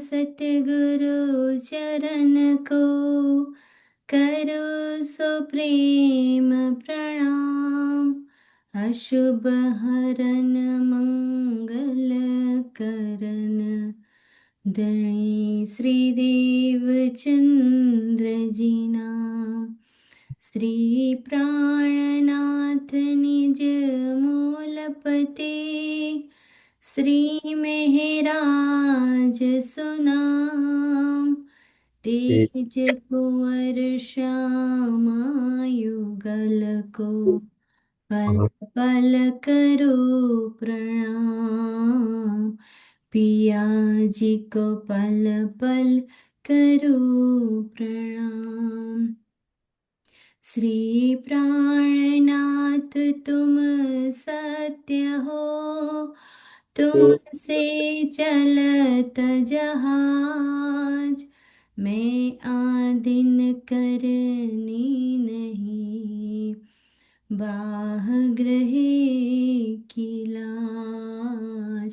सतगुरु चरण को करो सो प्रेम प्रणाम। अशुभ हरन मंगल करन धणी श्रीदेव चंद्र जी नाम। श्री प्राणनाथ निज मूलपते श्री मेहराज सुनाम। तेज कुंवर श्यामायुगल को पल पल करो प्रणाम। पिया जी को पल पल करो प्रणाम। श्री प्राणनाथ तुम सत्य हो, तुमसे चलत जहाज। मैं आदिन करनी नहीं, बाह ग्रहे की लाज।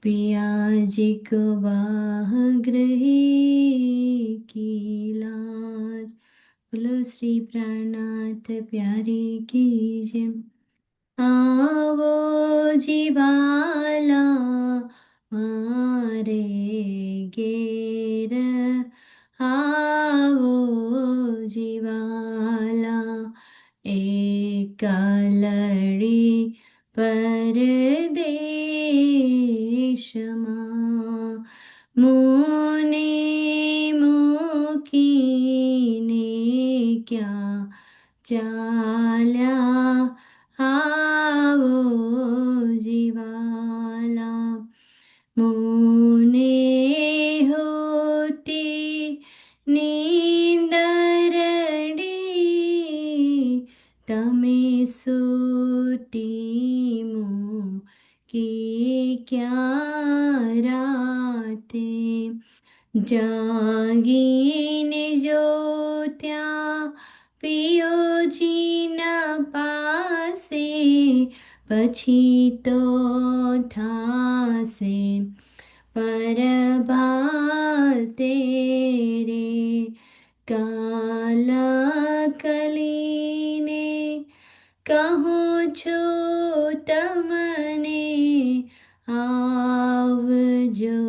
पिया जी को बाह ग्रहे की लाज। बोलो श्री प्राणनाथ प्यारे की जय। आवो जीवाला मारे घेर, आवो जीवाला एक लड़ी परदेश मां। मुने मुकीने क्या चाल्या, आवो जीवाला। मुने होती नींदरड़ी, तमे सूती मुँ की क्या राते। जागीने जो ત્યાં પિયોજી ના પાસે, પછી તો થાશે પરભાતે રે। કાલા કલીને કહું છું તમને, આવજો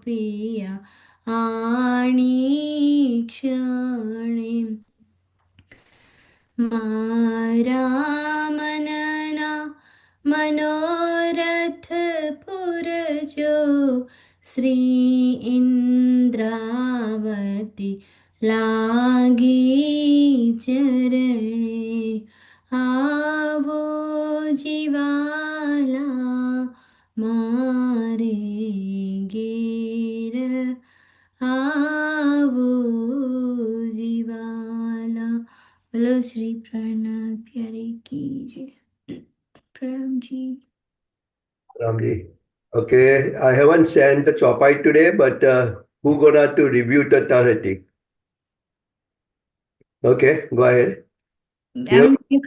પિયા આણી ક્ષણે। મારા મનના મનોરથ પૂરજો, શ્રી ઇન્દ્રાવતી લાગી ચરણે। આવો જીવાલા મારે ઘેર, आवो जीवाला। बोलो श्री प्राणनाथ प्यारे की जय। प्रणाम जी। Ramji. Okay, I haven't sent the chopai today, but who gonna to review the authority? Okay, go ahead.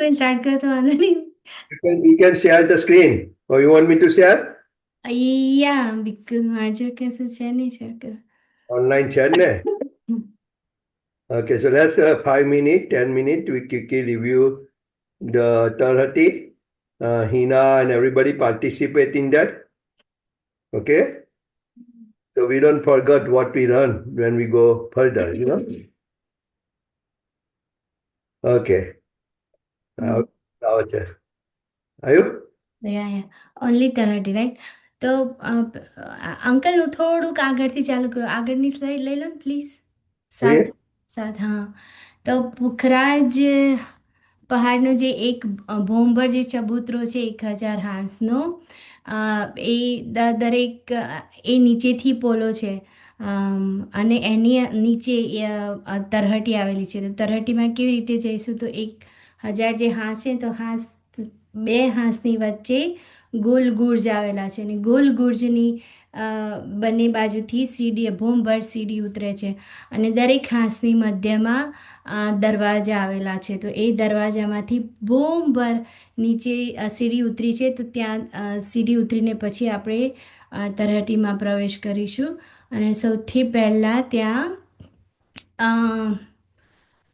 कोई स्टार्ट कर तो वांधो नहीं। You can share the screen. Or you want me to share? Yeah, because મારે કશું છે નહીં શકે. Online chat ne? Okay, so let's 5 minutes, 10 minutes, we quickly review the authority. Hina and everybody participate in that. Okay? So we don't forget what we learn when we go further, you know? Okay. Are you? Yeah. Only તરાટી, right? તો uncle હું થોડુંક આગળથી ચાલુ કરું. આગળની slide લઈ લો ને please. સાત સાત હા. તો પુખરાજ પહાડનો જે એક ભોંબર જે ચબૂતરો છે 1000 હાંસનો, એ દરેક એ નીચેથી પોલો છે, અને એની નીચે તરહટી આવેલી છે. તો તરહટીમાં કેવી રીતે જઈશું? તો 1000 જે હાંસ છે, તો બે હાંસની વચ્ચે ગોલ ગુર્જ આવેલા છે, અને ગોલ ગુર્જની બંને બાજુથી સીડી ભોંભર સીડી ઉતરે છે, અને દરેક હાંસની મધ્યમાં દરવાજા આવેલા છે. તો એ દરવાજામાંથી ભોંભર નીચે સીડી ઉતરી છે, તો ત્યાં સીડી ઉતરીને પછી આપણે તરહટીમાં પ્રવેશ કરીશું. અને સૌથી પહેલાં ત્યાં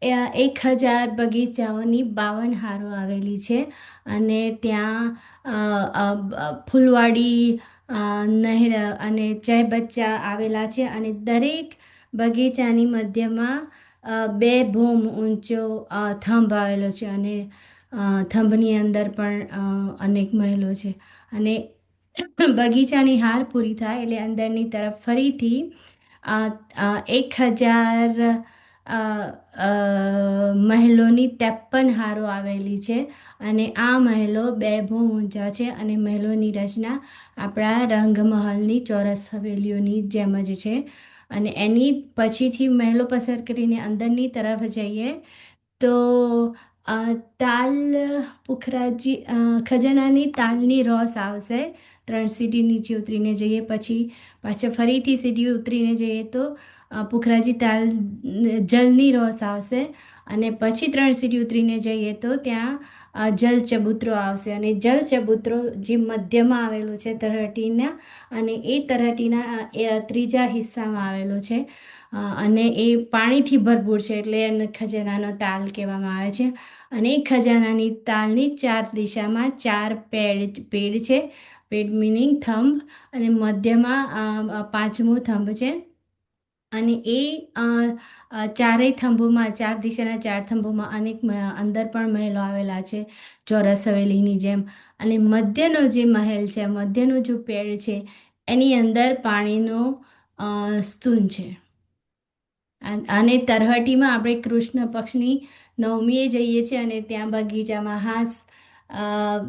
1000 બગીચાઓની 52 હારો આવેલી છે. અને ત્યાં ફૂલવાડી, નહેર અને ચહેબચ્ચા આવેલા છે. અને દરેક બગીચાની મધ્યમાં 2 ભૂમ ઊંચો થંભ આવેલો છે. અને થંભની અંદર પણ અનેક મહેલો છે. અને બગીચાની હાર પૂરી થાય એટલે અંદરની તરફ ફરીથી 1000 મહેલોની 53 હારો આવેલી છે. અને આ મહેલો 2 ભૂમ ઊંચા છે. અને મહેલોની રચના આપણા રંગમહલની ચોરસ હવેલીઓની જેમ જ છે. અને એની પછીથી મહેલો પસાર કરીને અંદરની તરફ જઈએ તો તાલ પુખરાજી ખજાનાની તાલની રોસ આવશે. 3 સીડી નીચે ઉતરીને જઈએ પછી પાછા ફરીથી સીડી ઉતરીને જઈએ તો પુખરાજી તાલ જલની રોસ આવશે. અને પછી 3 સીડી ઉતરીને જઈએ તો ત્યાં જલ ચબૂતરો આવશે. અને જલ ચબૂતરો જે મધ્યમાં આવેલો છે તરહટીના, અને એ તરહટીના ત્રીજા હિસ્સામાં આવેલો છે. અને એ પાણીથી ભરપૂર છે એટલે એને ખજાનાનો તાલ કહેવામાં આવે છે. અને એ ખજાનાની તાલની 4 દિશામાં 4 પેડ છે. પેડ મિનિંગ થંભ. અને મધ્યમાં 5મો થંભ છે. અને એ ચારેય થંભોમાં, 4 દિશાના 4 થંભોમાં અનેક અંદર પણ મહેલો આવેલા છે ચોરસ હવેલીની જેમ. અને મધ્યનો જે મહેલ છે, મધ્યનો જો પેડ છે, એની અંદર પાણીનો સ્તૂન છે. અને તરહટીમાં આપણે કૃષ્ણ પક્ષની નવમીએ જઈએ છીએ અને ત્યાં બગીચામાં હાસ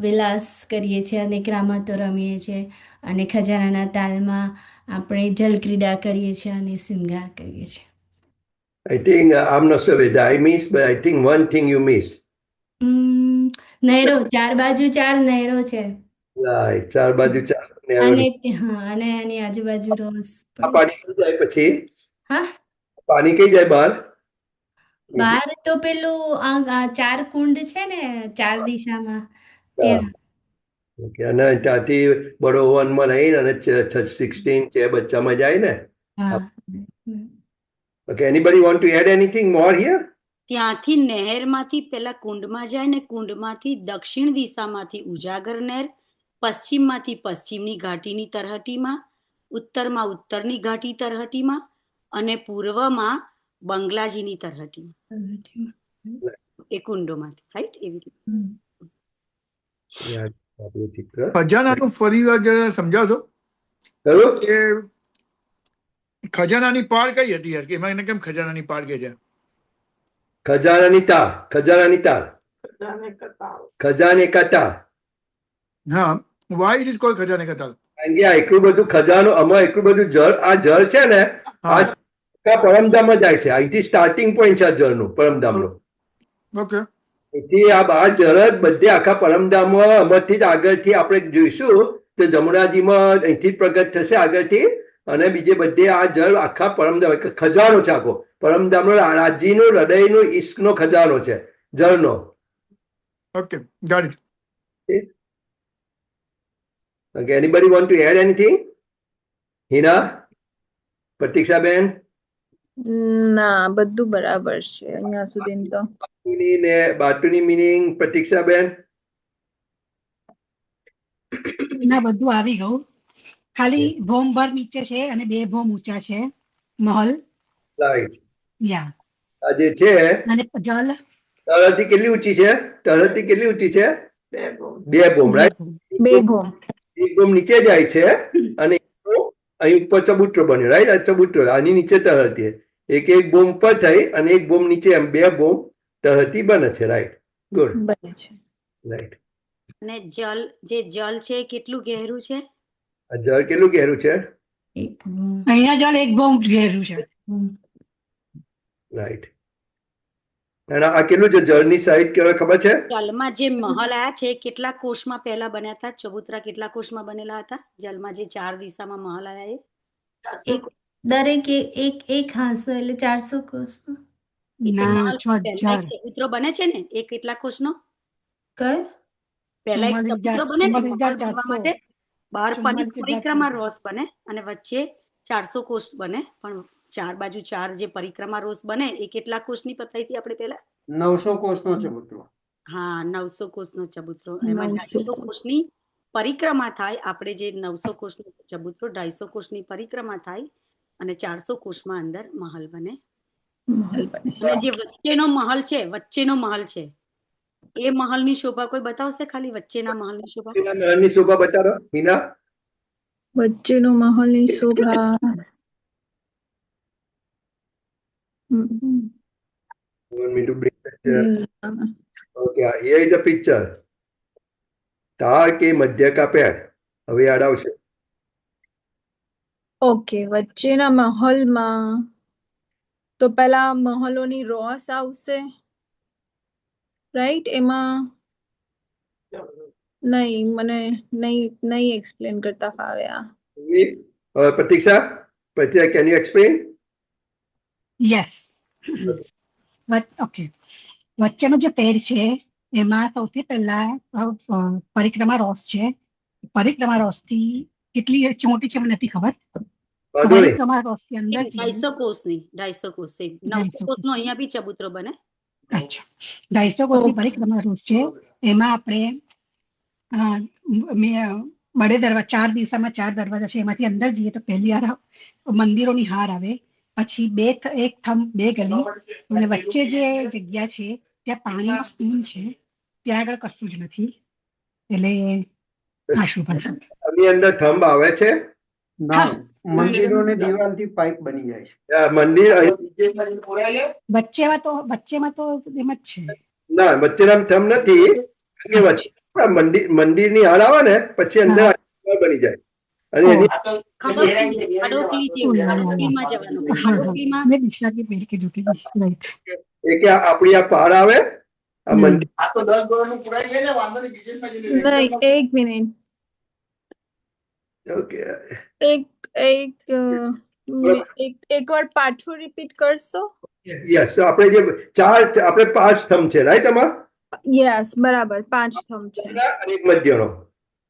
વિલાસ કરીએ છીએ અને રમતો રમીએ છીએ. અને ખજાનાના તાલમાં આપણે જલક્રીડા કરીએ છીએ અને શૃંગાર કરીએ છીએ. I think I'm not sure whether I miss, but I think one thing you miss. નહેરો, 4 બાજુ 4 નહેરો છે. Right. 4 બાજુ 4 અને નહેરોની. હા, અને એની આજુબાજુ રોસ આ પણ. પાણી કઈ જાય પછી? હા, પાણી કઈ જાય બહાર? બહાર તો પેલું 4 કુંડ છે ને 4 દિશામાં, હા. ત્યાં. Okay. અને ત્યાંથી બડોવનમાં રહીને અને 16 છે બચ્ચામાં જાય ને? હા. Okay. Anybody want to add anything more here? ત્યાંથી નહેરમાંથી પેલા કુંડમાં જાય ને કુંડમાંથી દક્ષિણ દિશામાંથી ઉજાગર નહેર, પશ્ચિમમાંથી પશ્ચિમની ઘાટીની તરહટીમાં, ઉત્તરમાં ઉત્તરની ઘાટી તરહટીમાં અને પૂર્વમાં બંગલાજીની તરહટીમાં, એ કુંડોમાંથી, રાઈટ? એવી રીતે. ખજાનાનું ફરી વાર જરા સમજાવશો ખરું? કે ખજાનાની પાળ કઈ હતી યાર? કે એમાં એને કેમ ખજાનાની પાળ કે છે? ખજાનાની તાર. ખજાનાની તાર. ખજાને કા તાર. હા, વાય ઇટ ઇઝ કોલ્ડ ખજાને કા તાલ? કારણ કે આ એટલું બધું ખજાનો, આમાં એટલું બધું જળ, આ જળ છે ને, આ હા, પરમધામમાં જાય છે. અહીંથી સ્ટાર્ટિંગ પોઈન્ટ છે આ જળનું, પરમધામનું. ઓકે. એથી આ જળ જ બધે આખા પરમધામમાં અમારથી જ આગળથી આપણે જોઈશું તો જમુનાજીમાં અહીંથી જ પ્રગટ થશે આગળથી. અને બીજે બધે આ જળ આખા પરમધામ ખજાનો છે આખો. પરમધામનો રાજ્યનો હૃદયનો ઈશ્કનો ખજાનો છે જળનો. Okay, got it. Okay, anybody want to add anything? Heena, પ્રતીક્ષાબેન? ના, બધું બરાબર છે અહીંયા સુધી તો. બાટુની મિનિંગ, પ્રતીક્ષાબેન? ના, બધું આવી ગયું. ખાલી ભોમ ભર નીચે છે અને 2 ભોમ ઊંચા છે મહલ. રાઈટ. યા. આ જે છે અને જલ તળતી કેટલી ઊંચી છે? તળતી કેટલી ઊંચી છે? 2 ભૂમ, 2 રાઈટ? ભોમ. બે ભોમ. એક ભૂમ નીચે જાય છે અને અહીં ઉપર ચબૂતરો બન્યો, રાઈટ? આ ચબૂતરો આની નીચે તળતી, એક ભૂમ પર થઈ અને એક ભૂમ નીચે, એમ 2 ભૂમ તળતી બને છે, રાઈટ? ગુડ, બને છે. રાઈટ. અને જલ છે એ કેટલું ગહેરું છે? આ જળ કેટલું ગહેરું છે? અહીંયા જલ 1 ભોમ ઘેરું છે. રાઈટ. અને આ કેટલું છે જળની સાઈઝ કેવા ખબર છે? જલમાં જે મહલ આયા છે કેટલા કોષમાં પહેલા બન્યા હતા? ચબૂતરા કેટલા કોષમાં બનેલા હતા? જલમાં જે 4 દિશામાં મહલ આયા દરેક એક હાંસો એટલે 400 કોષ. ના, મહલ 6000. પહેલા એક ચબૂતરો બને છે ને, એ કેટલા કોષનો? કયો? પહેલા એક ચબૂતરો બને ને મહલ બનવા 44,400. માટે, બહાર 44 કે પરિક્રમા રોસ બને અને વચ્ચે 400 કોષ બને, પણ ચાર બાજુ ચાર જે પરિક્રમા રોસ બને એ કેટલા કોષની પતાઈ હતી આપણે પહેલા? 900 કોષનો ચબૂતરો. હા, 900 કોષનો ચબૂતરો. એમાં 900 250 કોષની પરિક્રમા થાય. આપણે જે 900 કોષનો ચબૂતરો 250 કોષની પરિક્રમા થાય અને 400 કોષમાં અંદર મહલ બને. મહલ બને. અને જે વચ્ચેનો મહલ છે એ મહલની શોભા કોઈ બતાવશે? ખાલી વચ્ચેના મહલની શોભા. મહેલની શોભા બતાવો હિના. વચ્ચેનો મહલની શોભા. You want me to bring that? Okay, here is the picture. તાળ કે મધ્ય કા પેર. હવે યાદ આવશે. ઓકે, વચ્ચેના મહલમાં તો પેલા મહલોની રોસ આવશે, રાઈટ? એમાં નહીં, મને નહીં એક્સપ્લેન કરતા ફાવે આ. પ્રતીક્ષા, can you explain? Yes. Okay, વચ્ચેનો જે પેર છે એમાં સૌથી પહેલા પરિક્રમા રોસ છે. પરિક્રમા રોસ થી કેટલી મોટી છે મને નથી ખબર. વાંધો નહીં. પરિક્રમા રોસ ની અંદર 250 કોષની 250 કોષ 900 કોષનો અહીંયા બી ચબૂતરો બને. અચ્છા, 250 કોષની Okay. પરિક્રમા રોસ છે. એમાં આપણે બડે દરવાજા, 4 દિશામાં 4 દરવાજા છે. એમાંથી અંદર જઈએ તો પહેલી મંદિરોની હાર આવે, પછી એક થંભ, 2 ગલી, અને વચ્ચે જે જગ્યા છે ત્યાં પાણીનો સ્તૂન છે. ત્યાં આગળ કશું જ નથી. એટલે આ શું પણ છે. આની અંદર થંભ આવે છે. ના, મંદિરોની દિવાલથી પાઇપ બની જાય છે. મંદિર વચ્ચેમાં તો એમ જ છે. ના, વચ્ચેના થંભ નથી. કારણ કે વચ્ચે મંદિરની હાર આવે ને પછી અંદર બની જાય. અને એની ખબર પડી, હડોકલીમાં જવાનું. હડોકલીમાં મેં દિશાની પેર કે જોતી હતી. Right. એ કે આપણી આ પાર આવે આ મંદિર. નહીં, એક મિનિટ. ઓકે, એકવાર પાછું રિપીટ કરશો? યસ. આપણે જે આપણે 5 સ્તંભ છે, રાઈટ? આમાં યસ, બરાબર, 5 થંભ છે. અને એક મધ્યનો.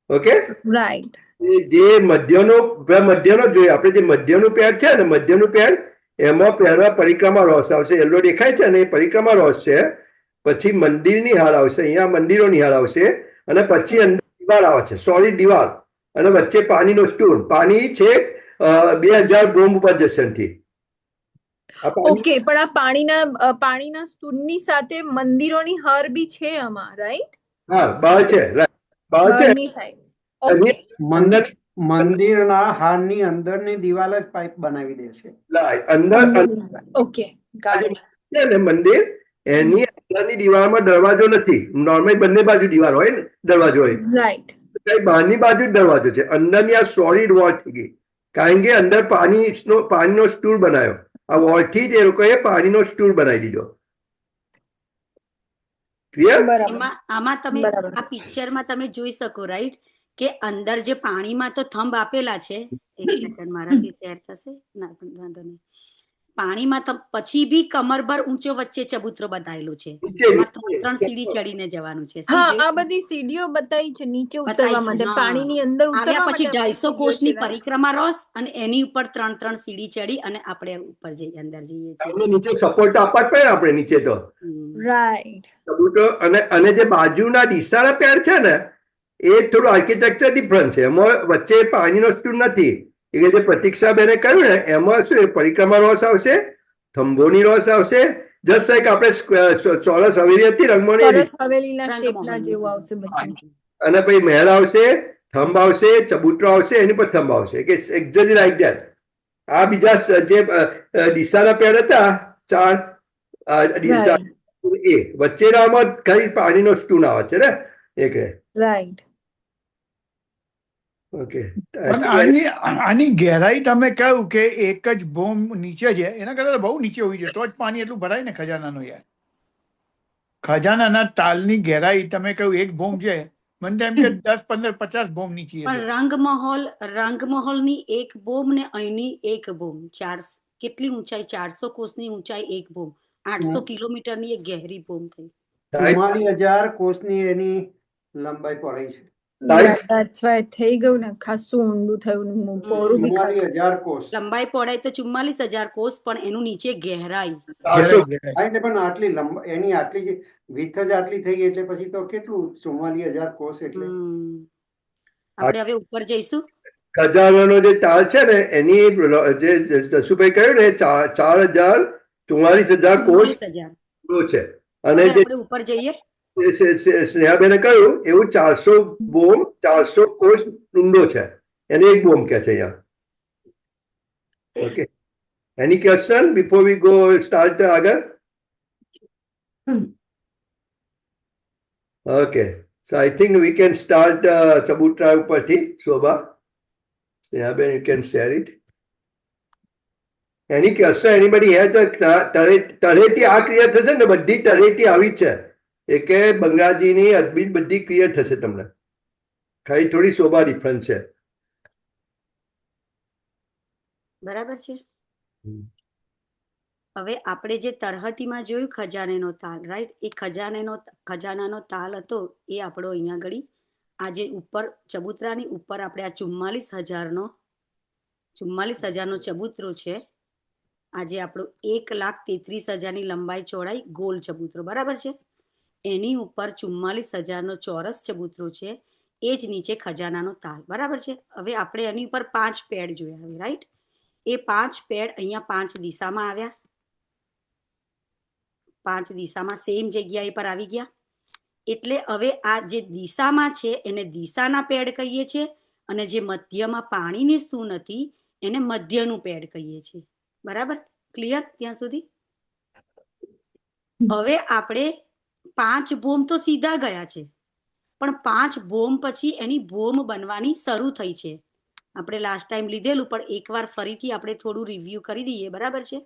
Okay, right. જે મધ્યનો જોઈએ આપણે, જે મધ્યનું પેર છે ને, મધ્યનું પેર એમાં પહેલા પરિક્રમા રોસ આવશે. યલો દેખાય છે ને, એ પરિક્રમા રોસ છે. પછી મંદિરની હાર આવશે, અહીંયા મંદિરોની હાર આવશે, અને પછી અંદર દિવાલ આવે છે, સોલિડ દિવાલ, અને વચ્ચે પાણીનો સ્ટૂલ. પાણી છે 2000 બોમ્બ ઉપર જશનથી. ઓકે, પણ આ પાણીના સ્તૂનની સાથે મંદિરોની હાર બી છે આમાં, રાઈટ? હા, બહાર છે, બહાર છે. બહારની સાઈડ. ઓકે, મંદિરના હારની અંદરની દિવાલ જ પાઇપ બનાવી દે છે. અંદર ઓકે, got it. છે ને મંદિર, એની અંદરની દિવાલમાં દરવાજો નથી. નોર્મલ બંને બાજુ દિવાલ હોય ને, દરવાજો હોય. રાઈટ. બહારની બાજુ જ દરવાજો છે. અંદરની આ સોલિડ વોલ થઈ ગઈ, કારણ કે અંદર પાણીનો સ્ટૂલ બનાવ્યો. આ વોલ થી જ એ લોકોએ પાણીનો સ્ટૂલ બનાવી દીધો. ક્લિયર? આમાં તમે આ પિક્ચરમાં તમે જોઈ શકો, રાઈટ, કે અંદર જે પાણીમાં તો થંભ આપેલા છે. એક સેકન્ડ, મારાથી શેર થશે? ના, પણ વાંધો નહીં. પાણીમાં પછી બી કમરભર ઊંચો વચ્ચે ચબૂતરો બતાવેલો છે. એમાં 3 સીડી ચડીને જવાનું છે. હા, આ બધી સીડીઓ બતાવી છે નીચે ઉતરવા માટે, પાણીની અંદર ઉતરવા પછી માટે. 250 કોષની પરિક્રમા રોસ અને એની ઉપર 3 સીડી ચડી અને આપણે ઉપર જઈએ, અંદર જઈએ છીએ. નીચે સપોર્ટ આપવા જ પડે આપણે નીચે તો. રાઈટ. ચબૂતરો અને જે બાજુના દિશાના પેર છે ને, એ થોડું આર્કિટેક્ચર ડિફરન્ટ છે. એમાં વચ્ચે પાણીનો સ્ટૂલ નથી. એટલે જે પ્રતીક્ષાબેને કહ્યું ને, એમાં શું પરિક્રમા રોસ આવશે, થંભોની રોસ આવશે, જસ્ટ લાઈક આપણે ચોરસ હવેલી હતી રંગમણી, હવેલીના શેપના જેવું આવશે બધું. અને પછી મહેલ આવશે, થંભ આવશે, ચબૂતરો આવશે, એની પર થંભ આવશે, કે એક્ઝેક્ટલી લાઈક ધેટ. આ બીજા જે દિશાના પેર હતા 4 એ વચ્ચેનામાં ખાલી પાણીનો સ્ટૂલ આવે છે ને, એક. રાઈટ. ઓકે, આની ગહેરાઈ તમે કહ્યું કે એક જ બોમ્બ નીચે છે, એના કરતા બહુ નીચે હોવી જોઈએ તો જ પાણી એટલું ભરાય ને ખજાનાનું. યાર, ખજાનાના તાલની ગહેરાઈ તમે કહ્યું એક બોમ્બ છે, મને તો એમ કે 10, 15, 50 બોમ્બ નીચે છે. પણ રંગમહોલની એક બોમ્બ ને અહીંની એક બોમ્બ, કેટલી ઊંચાઈ? 400 કોષની ઊંચાઈ એક બોમ્બ, 800 કિલોમીટરની એક ગહેરી બોમ્બ થઈ. 44,000 કોષની એની લંબાઈ પહોળાઈ છે. Right? that's why થઈ ગયું ને ખાસું ઊંડું થયું ને પહોળું બી ખાસું 44,000 કોષ. લંબાઈ પહોળાઈ તો 44,000 કોષ, પણ એનું નીચે ગહેરાઈ 400 હા, એટલે પણ આટલી એની આટલી જ width જ આટલી થઈ એટલે પછી તો કેટલું 44,000 કોષ એટલે આપણે હવે ઉપર જઈશું. ખજાનાનો જે તાળ છે ને એની જે જસુભાઈ કહ્યું ને 44,000 કોષ 44,000. છે અને હવે જે આપણે ઉપર જઈએ. સ્નેહાબેને કહ્યું એવું 400 બોમ 400 કોષ ઊંડો છે એને એક બોમ કહે છે અહીંયા. Okay, any question before we go start આગળ? Okay, so I think we can start ચબુતરા ઉપરથી. શોભા, સ્નેહાબેન, you can share it. Any question anybody has તળેટી આ ક્લિયર થશે ને? બધી તળેટી આવી છે એ કે બંગાળજીની અદબી બધી ક્લિયર થશે તમને. ખાલી થોડી શોભા ડિફરન્સ છે. બરાબર છે. હવે આપણે જે તરહટીમાં જોયું ખજાનેનો તાલ, રાઈટ? એ ખજાનાનો તાલ હતો એ આપણો અહીંયા આગળ આ જે ઉપર ચબૂતરાની ઉપર આપણે આ 44,000નો ચબૂતરો છે. આજે આપણું 1,33,000ની લંબાઈ ચોડાઈ ગોલ ચબૂતરો, બરાબર છે? એની ઉપર 44,000નો ચોરસ ચબૂતરો છે. એ જ નીચે ખજાનાનો તાલ, બરાબર છે? હવે આપણે એની ઉપર 5 પેડ જોયા, રાઈટ? એ 5 પેડ અહીંયા 5 દિશામાં આવ્યા. 5 દિશામાં સેમ જગ્યાએ પર આવી ગયા. એટલે હવે આ જે દિશામાં છે એને દિશાના પેડ કહીએ છીએ, અને જે મધ્યમાં પાણીની સ્તુન હતી એને મધ્યનું પેડ કહીએ છીએ. બરાબર? ક્લિયર ત્યાં સુધી? હવે આપણે 5 બોમ તો સીધા ગયા છે, પણ 5 બોમ પછી એની બોમ બનવાની શરૂ થઈ છે. આપણે લાસ્ટ ટાઈમ લીધેલું, પણ એકવાર ફરીથી આપણે થોડું રિવ્યુ કરી દઈએ, બરાબર છે?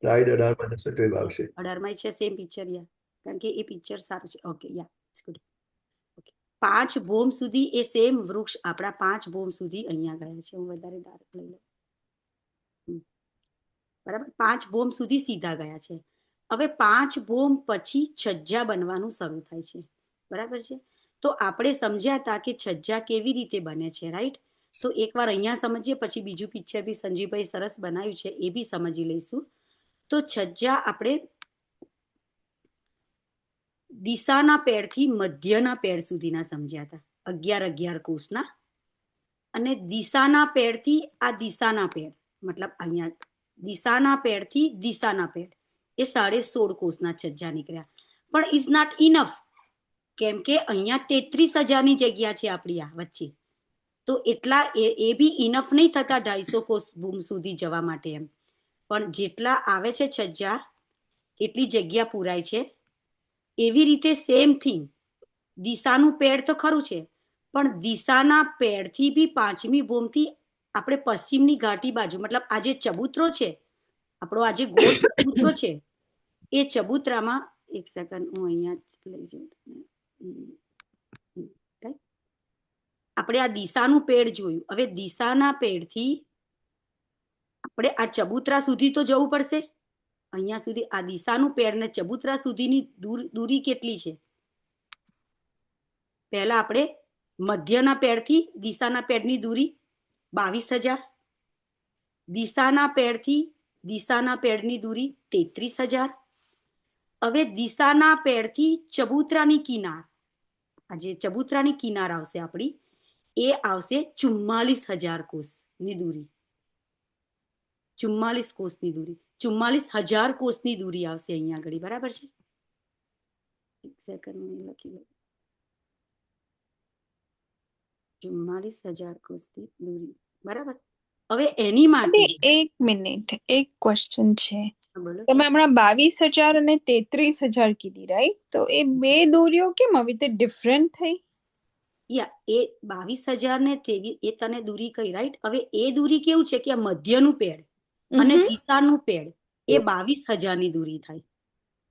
સ્લાઇડ 18 માં જશે તો એ આવશે. 18 છે સેમ પિક્ચર, યા, કારણ કે એ પિક્ચર સારું છે. Okay, yeah, it's good. Okay, 5 બોમ સુધી એ સેમ વૃક્ષ આપણા 5 બોમ સુધી અહીંયા ગયા છે. હું વધારે ડાર્ક લઈ લઉં. બરાબર? 5 બોમ સુધી સીધા ગયા છે. હવે 5 બોમ પછી છજ્જા બનવાનું શરૂ થાય છે, બરાબર છે? તો આપણે સમજ્યા હતા કે છજ્જા કેવી રીતે બને છે, રાઈટ? તો એકવાર અહીંયા સમજીએ, પછી બીજું પિક્ચર બી સંજીવભાઈ સરસ બનાવ્યું છે એ બી સમજી લઈશું. તો છજ્જા આપણે દિશાના પેડથી મધ્યના પેડ સુધીના સમજ્યા હતા, 11 કોષના. અને દિશાના પેડથી આ દિશાના પેડ, મતલબ અહીંયા દિશાના પેડથી દિશાના પેડ, એ 16.5 કોષના છજ્જા નીકળ્યા. પણ ઇઝ નોટ ઇનફ, કેમ કે અહીંયા 33,000ની જગ્યા છે આપણી આ વચ્ચે. તો એટલા એ બી ઇનફ નહીં થતા 250 કોષ બૂમ સુધી જવા માટે એમ. પણ જેટલા આવે છે છજ્જા એટલી જગ્યા પૂરાય છે. એવી રીતે સેમ થિંગ દિશાનું પેડ તો ખરું છે, પણ દિશાના પેડથી બી 5મી બોમથી આપણે પશ્ચિમની ઘાટી બાજુ, મતલબ આ જે ચબૂતરો છે આપણો, આ જે ગોળ ચબૂતરો છે, એ ચબૂતરામાં, એક સેકન્ડ હું અહીંયા લઈ જાઉં. આપણે આ દિશાનું પેડ જોયું. હવે દિશાના પેડથી આપણે આ ચબૂતરા સુધી તો જવું પડશે. અહીંયા સુધી આ દિશાનું પેડ ને ચબૂતરા સુધીની દૂરી કેટલી છે? પહેલા આપણે મધ્યના પેડથી દિશાના પેડની દૂરી 22,000, દિશાના પેડથી દિશાના પેડની દૂરી 33,000. હવે દિશાના પેડથી ચબૂતરાની કિનાર, આ જે ચબૂતરાની કિનાર આવશે આપણી, એ આવશે 44,000 કોષની દૂરી. 44 કોષની દૂરી, 44,000 કોષની દૂરી આવશે અહીંયા આગળ, બરાબર છે? એક સેકન્ડ લખી લો. 44,000 કોષની દૂરી, બરાબર? હવે એની માટે એક મિનિટ, એક ક્વેશ્ચન છે. તમે હમણાં 22,000 અને 33,000 કીધી, રાઈટ? તો એ બે દૂરીઓ કેમ આવી રીતે ડિફરન્ટ થઈ? યા, એ 22,000 ને એ તને દૂરી કઈ, રાઈટ? હવે એ દૂરી કેવું છે કે આ મધ્યનું પેડ અને દિશાનું પેડ એ 22,000ની દૂરી થાય.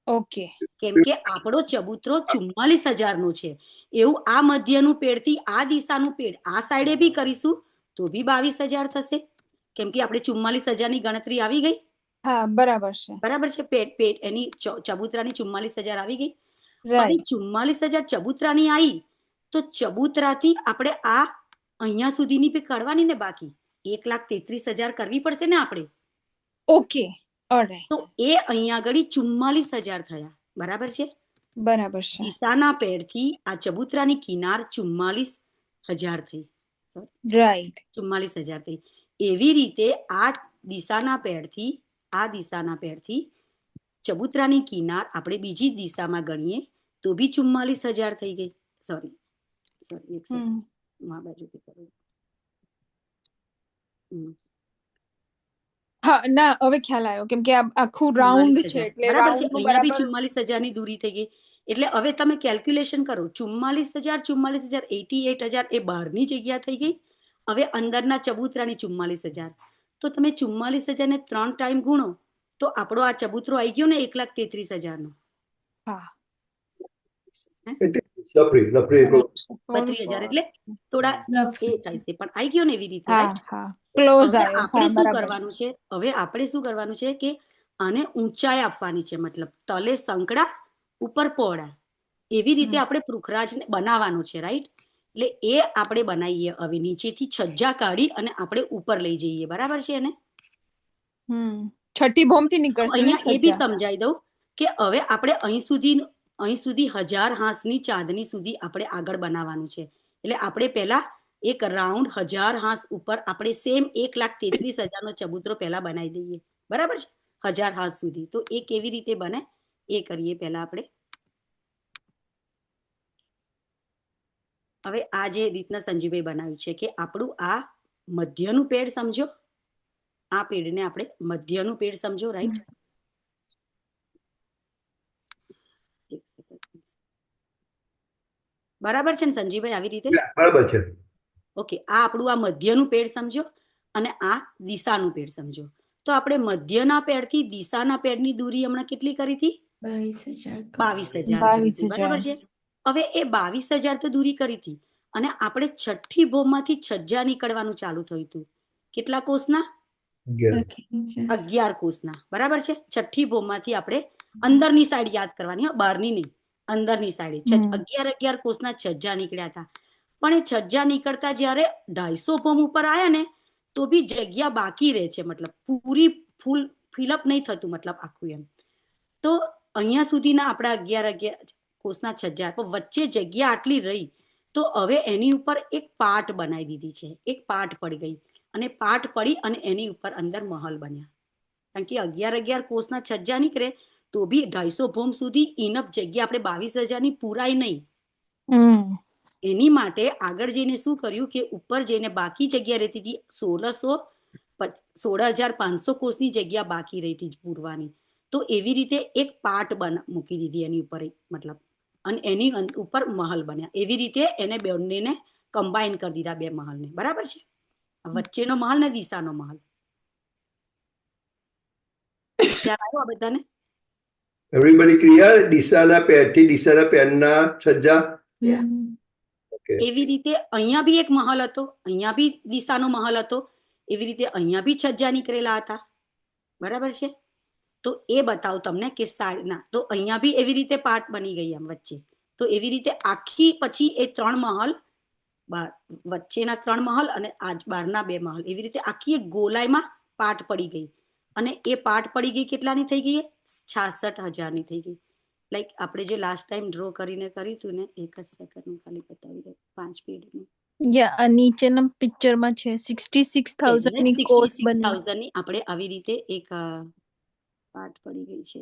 ઓકે, કેમ કે આપણો ચબૂતરો 44,000નો છે. એવું આ મધ્યનું પેડથી આ દિશાનું પેડ આ સાઈડે બી કરીશું તો બી 22,000 થશે, કેમ કે આપણે 44,000 ગણતરી આવી ગઈ. હા બરાબર છે. બરાબર છે. પેટ એની ચબૂતરાની 44,000 આવી ગઈ. હવે રાઈટ. 44,000 ચબૂતરાની આવી તો ચબૂતરાથી આપણે આ અહીંયા સુધીની બી કાઢવાની ને, બાકી 1,33,000 કરવી પડશે ને આપણે. Okay, alright. તો એ અહીંયા આગળ 44,000 થયા. બરાબર છે. બરાબર છે. દિશાના પેડથી આ ચબૂતરાની કિનાર 44,000 થઈ. રાઈટ. 44,000 થઈ. એવી રીતે આ દિશાના પેડથી ચબૂતરાની કિનાર આપણે બીજી દિશામાં ગણીએ તો બી 44,000 થઈ ગઈ. સોરી એક સેકન્ડ, આ બાજુથી કરું. હા ના, હવે ખ્યાલ આવ્યો, કેમ કે આ આખું રાઉન્ડ છે 44,000 એટલે બરાબર છે. રાઉન્ડ અહીંયા બી બરાબર. 44,000 દૂરી થઈ ગઈ. એટલે હવે તમે કેલ્ક્યુલેશન કરો, 44,000 88,000 એ બહારની જગ્યા થઈ ગઈ. હવે અંદરના ચબૂતરાની 44,000, તો તમે 44,000 ને 3 ટાઈમ ગુણો તો આપણો આ ચબૂતરો આવી ગયો ને 1,33,000 નો. હા. 32,000 એટલે થોડા એ થાય છે, પણ આવી ગયો ને એવી રીતે. હા હા, ક્લોઝ હવે આવ્યો. આપણે હા શું બરાબર. કરવાનું છે? હવે આપણે શું કરવાનું છે કે આને ઊંચાઈ આપવાની છે, મતલબ તલે સંકડા ઉપર પહોળા, એવી રીતે આપણે પૃથ્વીરાજને બનાવવાનું છે. રાઈટ. એટલે એ આપણે બનાવીએ. હવે નીચેથી છજ્જા કાઢી અને આપણે ઉપર લઈ જઈએ. બરાબર છે. એને છઠ્ઠી ભૌમથી નીકળશે ને અહીંયા એ બી છજ્જા. સમજાઈ દઉં કે હવે આપણે અહીં સુધી 1000 હાંસની ચાંદની સુધી આપણે આગળ બનાવવાનું છે. એટલે આપણે પહેલા એક રાઉન્ડ 1000 હાંસ ઉપર આપણે સેમ 1,33,000 નો ચબૂતરો પહેલા બનાવી દઈએ. બરાબર છે. 1000 હાંસ સુધી. તો એ કેવી રીતે બને એ કરીએ પહેલા આપણે. હવે આ જે રીતના સંજીવભાઈ બનાવ્યું છે કે આપણું આ મધ્યનું પેડ સમજો, આ પેડને આપણે મધ્યનું પેડ સમજો. રાઈટ. બરાબર છે ને સંજીવભાઈ? આવી રીતે બરાબર છે. ઓકે. આ આપણું આ મધ્યનું પેડ સમજો અને આ દિશાનું પેડ સમજો. તો આપણે મધ્યના પેડથી દિશાના પેડની દૂરી હમણાં કેટલી કરી હતી? 22,000. બરાબર છે. હવે એ 22,000 તો દૂરી કરી હતી અને આપણે છઠ્ઠી ભૌમમાંથી છજ્જા નીકળવાનું ચાલુ થયું હતું. કેટલા કોષના? 11 કોષના. બરાબર છે. છઠ્ઠી ભૌમમાંથી આપણે અંદરની સાઈડ યાદ કરવાની, બહારની નહીં, અંદરની સાઈડ 11 કોષના છજ્જા નીકળ્યા હતા. પણ એ છજ્જા નીકળતા જ્યારે 250 ભૌમ ઉપર આવ્યા ને તો બી જગ્યા બાકી રહે છે, મતલબ પૂરી ફૂલ ફિલઅપ નહીં થતું, મતલબ આખું એમ. તો અહીંયા સુધીના આપણા 11 કોષના છજ્જા, પણ વચ્ચે જગ્યા આટલી રહી તો હવે એની ઉપર એક પાટ બનાવી દીધી છે. એક પાટ પડી ગઈ અને પાટ પડી અને એની ઉપર અંદર મહલ બન્યા. કારણ કે 11 કોષના છજ્જા નીકળે તો બી 250 ભૌમ સુધી ઇનફ જગ્યા આપણે 22,000 ની પૂરાય નહીં. એની માટે આગળ જઈને શું કર્યું કે ઉપર જઈને બાકી જગ્યા રહેતી હતી 16,500 કોષની જગ્યા બાકી રહી હતી પૂરવાની. તો એવી રીતે એક પાટ મૂકી દીધી એની ઉપર, મતલબ, અને એની ઉપર મહલ બન્યા. એવી રીતે એને બંનેને કમ્બાઈન કરી દીધા, બે મહલને. બરાબર છે. વચ્ચેનો મહલ ને દિશાનો મહલ. ખ્યાલ આવ્યો આ બધાને? Everybody clear? દિશાના પેડથી દિશાના પેડના છજ્જા. એવી રીતે અહીંયા બી એક મહલ હતો, અહીંયા બી દિશાનો મહલ હતો. એવી રીતે અહીંયા બી છજ્જા નીકળેલા હતા. બરાબર છે. તો એ બતાવું તમને કે ના, તો અહીંયા બી એવી રીતે પાટ બની ગઈ એમ વચ્ચે. તો એવી રીતે આખી પછી એ 3 મહલ, વચ્ચેના 3 મહલ અને બહારના 2 મહલ, એવી રીતે આખી એક ગોલાઈમાં પાટ પડી ગઈ. અને એ પાટ પડી ગઈ કેટલાની થઈ ગઈ? 66,000 ની થઈ ગઈ. લાઈક આપણે જે લાસ્ટ ટાઈમ ડ્રો કરીને કર્યું હતું ને, એક જ સેકન્ડ ખાલી બતાવી દઉં, 5 પેજનું. નીચેના પિક્ચરમાં છે 66,000 ની કોષ બની. 66,000 ની આપણે આવી રીતે એક પાટ પડી ગઈ છે.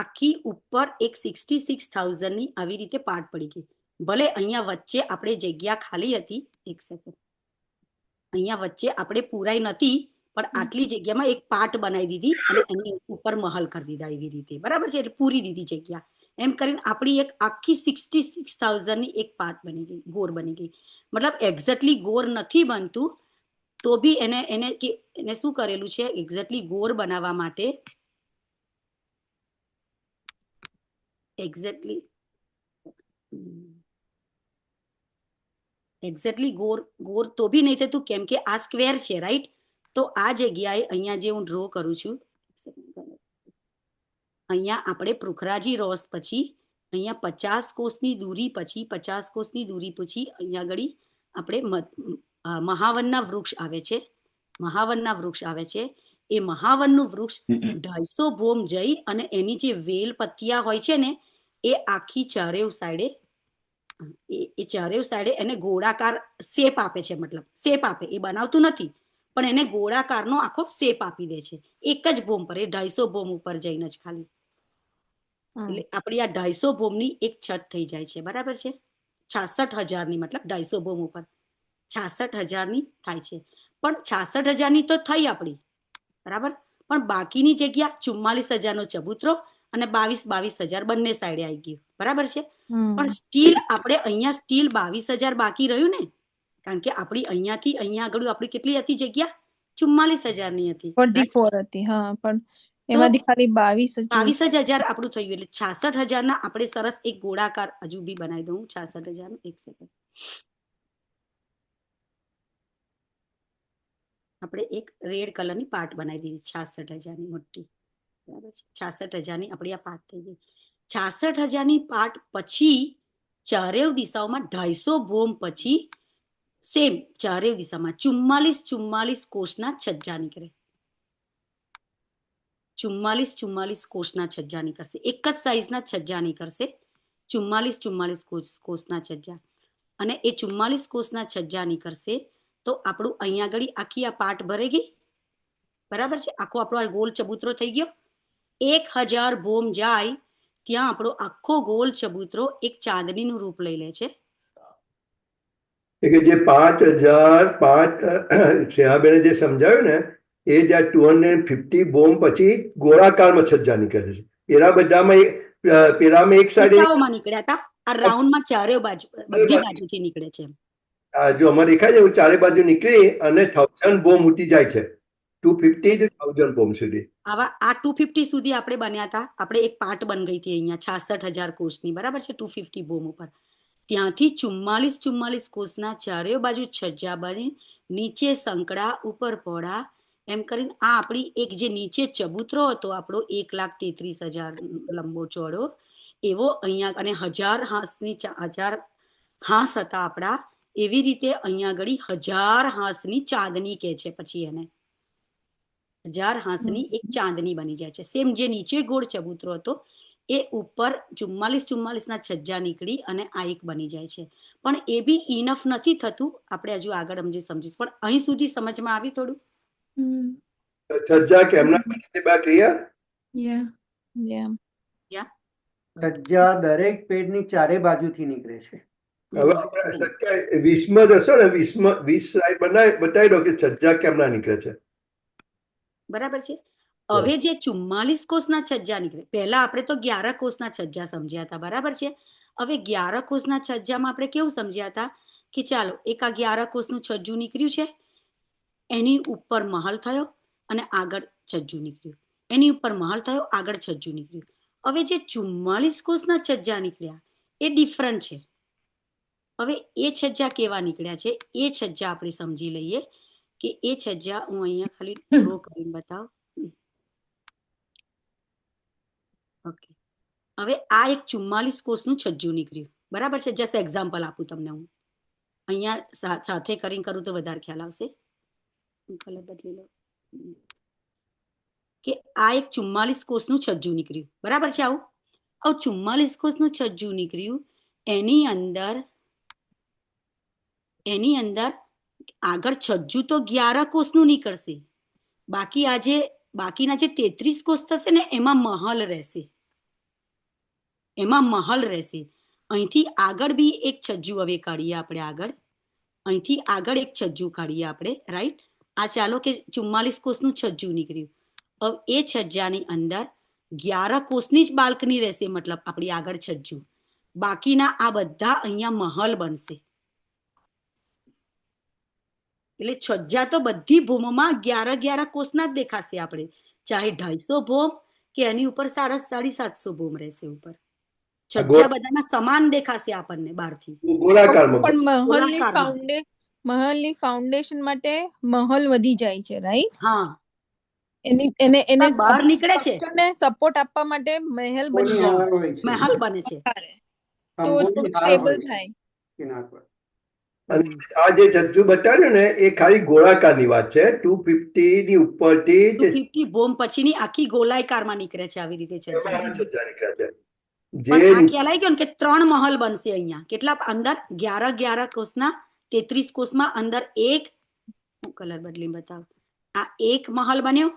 આખી ઉપર એક 66,000 ની આવી રીતે પાટ પડી ગઈ. ભલે અહીંયા વચ્ચે આપણે જગ્યા ખાલી હતી, એક સેકન્ડ, અહીંયા વચ્ચે આપણે પૂરાઈ નથી, પણ આટલી જગ્યામાં એક પાટ બનાવી દીધી અને એની ઉપર મહલ કરી દીધા એવી રીતે. બરાબર છે. એટલે પૂરી દીધી જગ્યા. એમ કરીને આપણી એક આખી 66,000 ની એક પાટ બની ગઈ, ગોર બની ગઈ. મતલબ એક્ઝેક્ટલી ગોર નથી બનતું તો બી એને શું કરેલું છે, એક્ઝેક્ટલી ગોર બનાવવા માટે એક્ઝેક્ટલી એક્ઝેક્ટલી ગોળ તો બી નહીં થતું, કેમ કે આ સ્ક્વેર છે, રાઈટ? તો આ જગ્યાએ અહીંયા જે હું ડ્રો કરું છું, અહીંયા આપણે પૃખરાજી રોસ પછી અહીંયા 50 કોષની દૂરી પછી અહીંયા આગળ આપણે મહાવનના વૃક્ષ આવે છે. એ મહાવનનું વૃક્ષ 250 ભોમ જઈ અને એની જે વેલ પત્તિયા હોય છે ને એ આખી ચારેવ સાઈડે એને ગોળાકાર શેપ આપે છે. મતલબ શેપ આપે, એ બનાવતું નથી પણ એને ગોળાકારનો આખો શેપ આપી દે છે એક જ ભોમ પર. એ 250 ભોમ ઉપર જઈને જ ખાલી. એટલે આપણી આ 250 ભોમની એક છત થઈ જાય છે, બરાબર છે? 66,000ની, મતલબ 250 ભોમ ઉપર 66,000ની થાય છે. પણ 66,000ની તો થઈ આપણી, બરાબર, પણ બાકીની જગ્યા 44,000નો ચબૂતરો અને 22,000 બંને સાઈડે આવી ગયું, બરાબર છે? પણ સ્ટીલ આપણે અહીંયા સ્ટીલ 22,000 બાકી રહ્યું ને, કારણ કે આપણી અહીંયાથી અહીંયા આગળ આપણી કેટલી હતી જગ્યા? 44,000ની હતી, 44 હતી. હા, પણ એમાંથી ખાલી 22,000 આપણું થયું. એટલે 66,000ના આપણે સરસ એક ગોળાકાર હજુ બી બનાવી દઉં. 66,000 એક સેકન્ડ, આપણે એક રેડ કલરની પાર્ટ બનાવી દીધી 66,000ની મોટી, બરાબર છે? 66,000ની આપણી આ પાર્ટ થઈ ગઈ. 66,000ની પાર્ટ પછી ચારેવ દિશાઓમાં 250 ભોમ પછી સેમ ચારેવ દિશામાં 44 કોષના છજ્જા નીકળે. 44 કોષના છજ્જા નીકળશે. એક જ સાઈઝના છજ્જા નીકળશે. 44 કોષના છજ્જા. અને એ 44 કોષના છજ્જા નીકળશે તો આપણું અહીંયા આગળ આખી આ પાર્ટ ભરાઈ ગઈ, બરાબર છે? આખો આપણો આ ગોલ ચબૂતરો થઈ ગયો. 1,000 ભોમ જાય ત્યાં આપણો આખો ગોલ ચબૂતરો એક ચાંદનીનું રૂપ લઈ લે છે. કે જે 5,005 શ્રેયાબેને જે સમજાવ્યું ને એ જ્યાં 250 બોમ્બ પછી ગોળાકારમાં છજ્જા નીકળે છે. પેલામાં એક સાઈડ નીકળ્યા હતા, આ રાઉન્ડમાં ચારે બાજુ બધી બાજુથી નીકળે છે. જો અમારે દેખાય છે એવું ચારે બાજુ નીકળી અને 1,000 બોમ્બ ઉઠી જાય છે. 250 1,000 બોમ્બ સુધી. આવા આ 250 સુધી આપણે બન્યા હતા. આપણે એક પાર્ટ બન ગઈ હતી અહીંયા 66,000 કોષની, બરાબર છે? 250 બોમ્બ ઉપર ત્યાંથી 44 કોષના ચારે બાજુ છજ્જા બની, નીચે સંકડા ઉપર પહોળા, એમ કરીને આ આપણી એક જે નીચે ચબૂતરો હતો આપણો 1,33,000 લંબો ચોડો એવો અહીંયા, અને 1,000 હાંસ હતા આપણા. એવી રીતે અહીંયા આગળ 1,000 હાંસની ચાંદની કે છે. પછી એને 1,000 હાંસની એક ચાંદની બની જાય છે. સેમ જે નીચે ગોળ ચબૂતરો હતો એ ઉપર 44 છજ્જા નીકળી અને આ એક બની જાય છે. પણ એ બી ઇનફ નથી થતું, આપણે હજુ આગળ સમજીશ. પણ અહીં સુધી સમજમાં આવી થોડું? છજ્જા કેમના બને તે બા ક્લિયર? છજ્જા દરેક પેડની ચારે બાજુથી નીકળે છે. હવે આપણે 20માં જશો ને, 20 સ્લાઇડ બતાવી દો કે છજ્જા કેમના નીકળે છે, બરાબર છે? હવે જે 44 કોષના છજ્જા નીકળે, પહેલા આપણે તો 11 કોષના છજ્જા સમજ્યા હતા, બરાબર છે? હવે 11 કોષના છજ્જામાં આપણે કેવું સમજ્યા હતા કે ચાલો એક આ 11 કોષનું છજ્જું નીકળ્યું છે, એની ઉપર મહલ થયો અને આગળ છજ્જું નીકળ્યું, એની ઉપર મહલ થયો, આગળ છજ્જું નીકળ્યું. હવે જે 44 કોષના છજ્જા નીકળ્યા એ ડિફરન્ટ છે. હવે એ છજ્જા કેવા નીકળ્યા છે એ છજ્જા આપણે સમજી લઈએ કે એ છજ્જા હું અહીંયા ખાલી ડ્રો કરીને બતાવ. ઓકે, હવે આ એક 44 કોષનું છજ્જું નીકળ્યું, બરાબર છે? જસ્ટ એક્ઝામ્પલ આપું તમને હું. અહીંયા સાથે કરીને કરું તો વધારે ખ્યાલ આવશે. કલર બદલી લો કે આ એક 44 કોષનું છજ્જું નીકળ્યું, બરાબર છે? આવું 44 કોષનું છજ્જું નીકળ્યું. એની અંદર આગળ છજ્જું તો 11 કોષનું નીકળશે, બાકીના જે 33 કોષ થશે ને એમાં મહલ રહેશે. અહીંથી આગળ બી એક છજ્જું હવે કાઢીએ આપણે. અહીંથી આગળ એક છજ્જું કાઢીએ આપણે, રાઈટ? આ ચાલો કે 44 કોષનું છજ્જું નીકળ્યું. હવે એ છજ્જાની અંદર 11 કોષની જ બાલ્કની રહેશે, મતલબ આપણી આગળ છજ્જું. બાકીના આ બધા અહીંયા મહલ બનશે. એટલે છજ્જા તો બધી ભૂમમાં 11 કોષના જ દેખાશે આપણે, ચાહે 250 ભૂમ કે એની ઉપર 750 ભૂમ રહેશે ઉપર. છજ્જા બધાના સમાન દેખાશે આપણને બહારથી, ગોળાકારમાં. પણ ગોળાકારમાં. મહલની ફાઉન્ડેશન માટે મહલ વધી જાય છે, રાઈટ? હા, એને બહાર નીકળે છે, સપોર્ટ આપવા માટે મહેલ બની કોની જાય, હાર હોય છે મહેલ બને છે. તો સંભોગની હાર સ્ટેબલ હોય છે થાય. કિનાર પર. અને આ જે છજ્જુ બતાવ્યું ને એ ખાલી ગોળાકારની વાત છે. 250 ની ઉપરથી જે 250 બોમ્બ પછીની આખી ગોલાઈકારમાં નીકળે છે આવી રીતે છજ્જા. છજ્જા નીકળ્યા છે. પણ આ જે ખ્યાલ આવી ગયો ને કે 3 મહલ બનશે અહીંયા. કેટલા અંદર 11 કોષના 33 કોષમાં અંદર એક, હું કલર બદલીને બતાવું, આ એક મહલ બન્યો,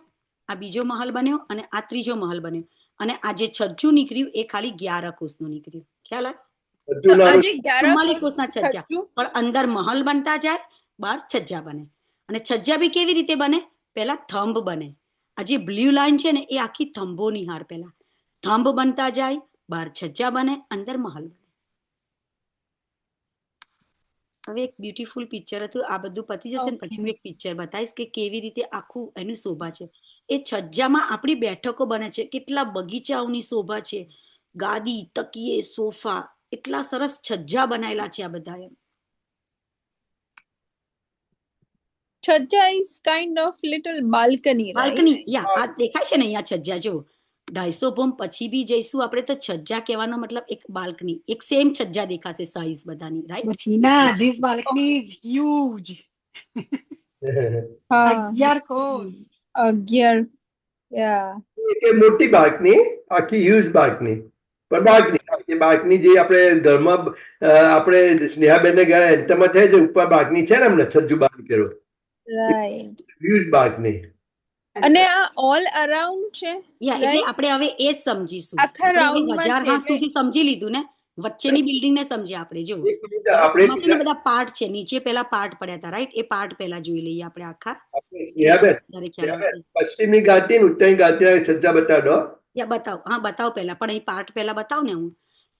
આ બીજો મહલ બન્યો અને આ ત્રીજો મહલ બન્યો. અને આ જે છજ્જુ નીકળ્યું એ ખાલી 11 કોષનું નીકળ્યું. ખ્યાલ આવે? છજ્જુના આજે 44 કોષના છજ્જા, છજ્જુ પણ અંદર મહલ બનતા જાય, બહાર છજ્જા બને. અને છજ્જા બી કેવી રીતે બને? પહેલા થંભ બને. આ જે બ્લુ લાઈન છે ને એ આખી થંભોની હાર. પહેલા થંભ બનતા જાય, બહાર છજ્જા બને, અંદર મહલ બને. હવે એક બ્યુટીફુલ પિક્ચર હતું, આ બધું પતી જશે ને પછી હું એક પિક્ચર બતાવીશ કે કેવી રીતે આખું એની શોભા છે. એ છજ્જામાં આપણી બેઠકો બને છે, કેટલા બગીચાઓની શોભા છે, ગાદી, તકીએ, સોફા, એટલા સરસ છજ્જા બનાયેલા છે આ બધા. એમ chhajja is kind of little balcony, balcony. યા આ દેખાય છે ને અહીંયા છજ્જા, જો 250 બોમ્બ પછી બી જઈશું આપણે તો છજ્જા કહેવાનો મતલબ એક બાલ્કની, એક સેમ છજ્જા દેખાશે સાઈઝ બધાની, right? But Hina, this balcony is huge. 11 course. 11, યા. એ મોટી બાલ્કની, આખી હ્યુજ બાલ્કની. પણ બાલ્કની જે આપણે ઘરમાં આપણે સ્નેહાબેનને ગયા એન્ટરમાં થાય છે, ઉપર બાલ્કની છે ને હમણાં છજ્જુ બાર કર્યો, રાઈટ. Huge balcony. અને આ ઓલ અરાઉન્ડ છે, યા એટલે આપણે હવે એ જ સમજીશું. આખા આપણે હવે રાઉન્ડમાં 1000 છે હાથ સુધી સમજી લીધું ને, વચ્ચેની બિલ્ડિંગ ને સમજ્યા આપણે. જો આપણે એમાં છે ને બધા પાર્ટ છે, નીચે પેલા પાર્ટ પડ્યા હતા, રાઈટ? એ પાર્ટ પેલા જોઈ લઈએ આપણે આખા. સ્નેહાબેન, ત્યારે ખ્યાલ આવશે. પશ્ચિમની ઘાટી ને ઉત્તરની ઘાટીના છજ્જા બતાડો. યા બતાવ, હા બતાવ પહેલા, પણ અહીં પાર્ટ પહેલા બતાવ ને હું,